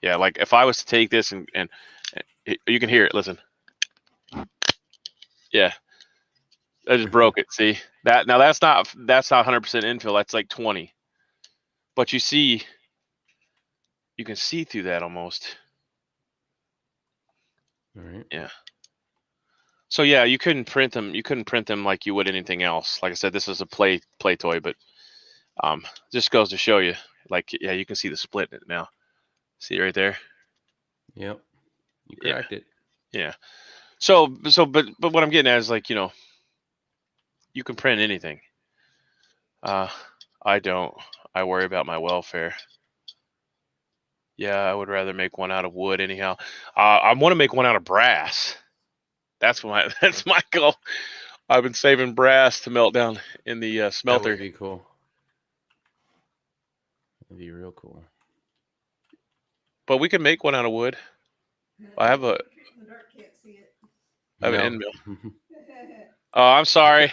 yeah, like if I was to take this and you can hear it. Listen, yeah, I just broke it. See that? Now that's not 100% infill. That's like 20, but you can see through that almost. All right. Yeah. So yeah, you couldn't print them. You couldn't print them like you would anything else. Like I said, this is a play toy, but just goes to show you. Like, yeah, you can see the split in it now. See it right there? Yep. You cracked it. Yeah. So, but what I'm getting at is like, you can print anything. I don't. I worry about my welfare. Yeah, I would rather make one out of wood anyhow. I want to make one out of brass. That's my goal. I've been saving brass to melt down in the smelter. That would be cool. That'd be real cool. But we can make one out of wood. I have a. I have an end mill. Oh, I'm sorry.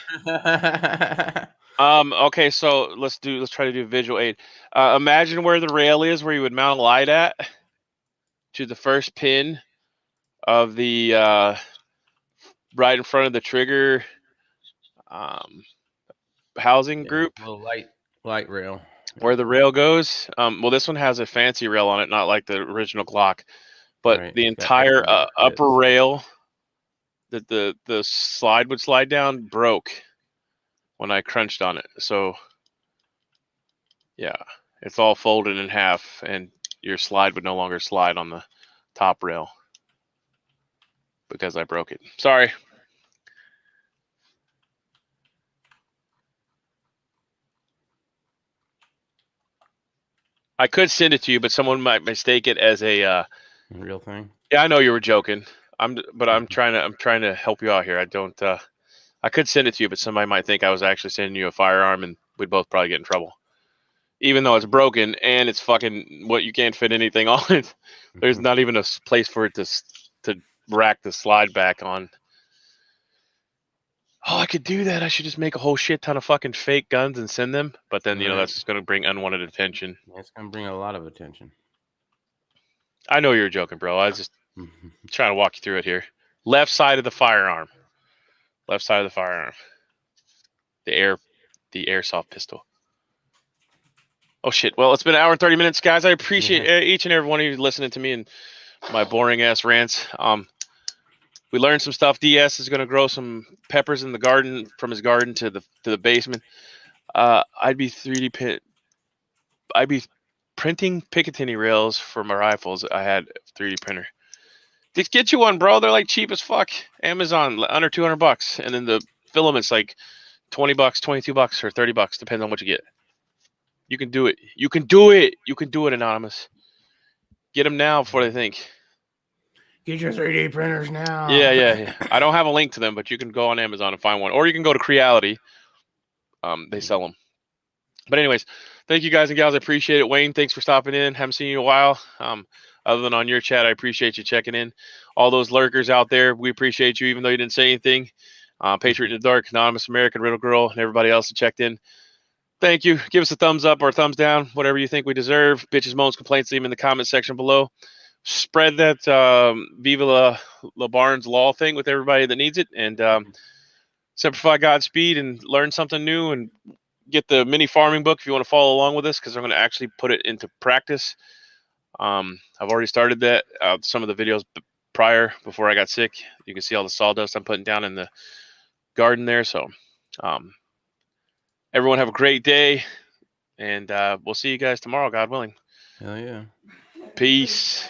Okay, so let's try to do visual aid. Imagine where the rail is, where you would mount a light at, to the first pin of the right in front of the trigger housing group. Little light rail. Where the rail goes. Well, this one has a fancy rail on it, not like the original Glock, but right. The entire upper rail that the slide would slide down broke when I crunched on it. So yeah, it's all folded in half, and your slide would no longer slide on the top rail because I broke it. Sorry. I could send it to you, but someone might mistake it as a real thing. Yeah, I know you were joking. I'm trying to help you out here. I don't. I could send it to you, but somebody might think I was actually sending you a firearm, and we'd both probably get in trouble. even though it's broken and it's fucking what you can't fit anything on it. There's not even a place for it to rack the slide back on. Oh, I could do that. I should just make a whole shit ton of fucking fake guns and send them. But then, you know, Right. that's just going to bring unwanted attention. That's gonna bring a lot of attention. I know you're joking, bro. I was just trying to walk you through it here. Left side of the firearm. Left side of the firearm. The airsoft pistol. Oh, shit. Well, it's been an hour and 30 minutes, guys. I appreciate each and every one of you listening to me and my boring-ass rants. We learned some stuff. DS is going to grow some peppers in the garden, from his garden to the basement. I'd be printing Picatinny rails for my rifles. I had a 3D printer. Just get you one, bro. They're like cheap as fuck. Amazon, under $200, and then the filaments like $20, $22, or $30, depends on what you get. You can do it. You can do it. You can do it, Anonymous. Get them now before they think. Get your 3D printers now. Yeah. I don't have a link to them, but you can go on Amazon and find one, or you can go to Creality. They sell them. But anyways, thank you guys and gals. I appreciate it. Wayne, thanks for stopping in. Haven't seen you in a while. Other than on your chat, I appreciate you checking in. All those lurkers out there, we appreciate you, even though you didn't say anything. Patriot in the Dark, Anonymous American, Riddle Girl, and everybody else that checked in. Thank you. Give us a thumbs up or a thumbs down, whatever you think we deserve. Bitches, moans, complaints, leave them in the comment section below. Spread that Viva La Barnes Law thing with everybody that needs it. And simplify Godspeed and learn something new, and get the mini farming book if you want to follow along with us, because I'm going to actually put it into practice. I've already started that. Some of the videos prior, before I got sick, you can see all the sawdust I'm putting down in the garden there. So everyone have a great day, and we'll see you guys tomorrow, God willing. Hell yeah. Peace.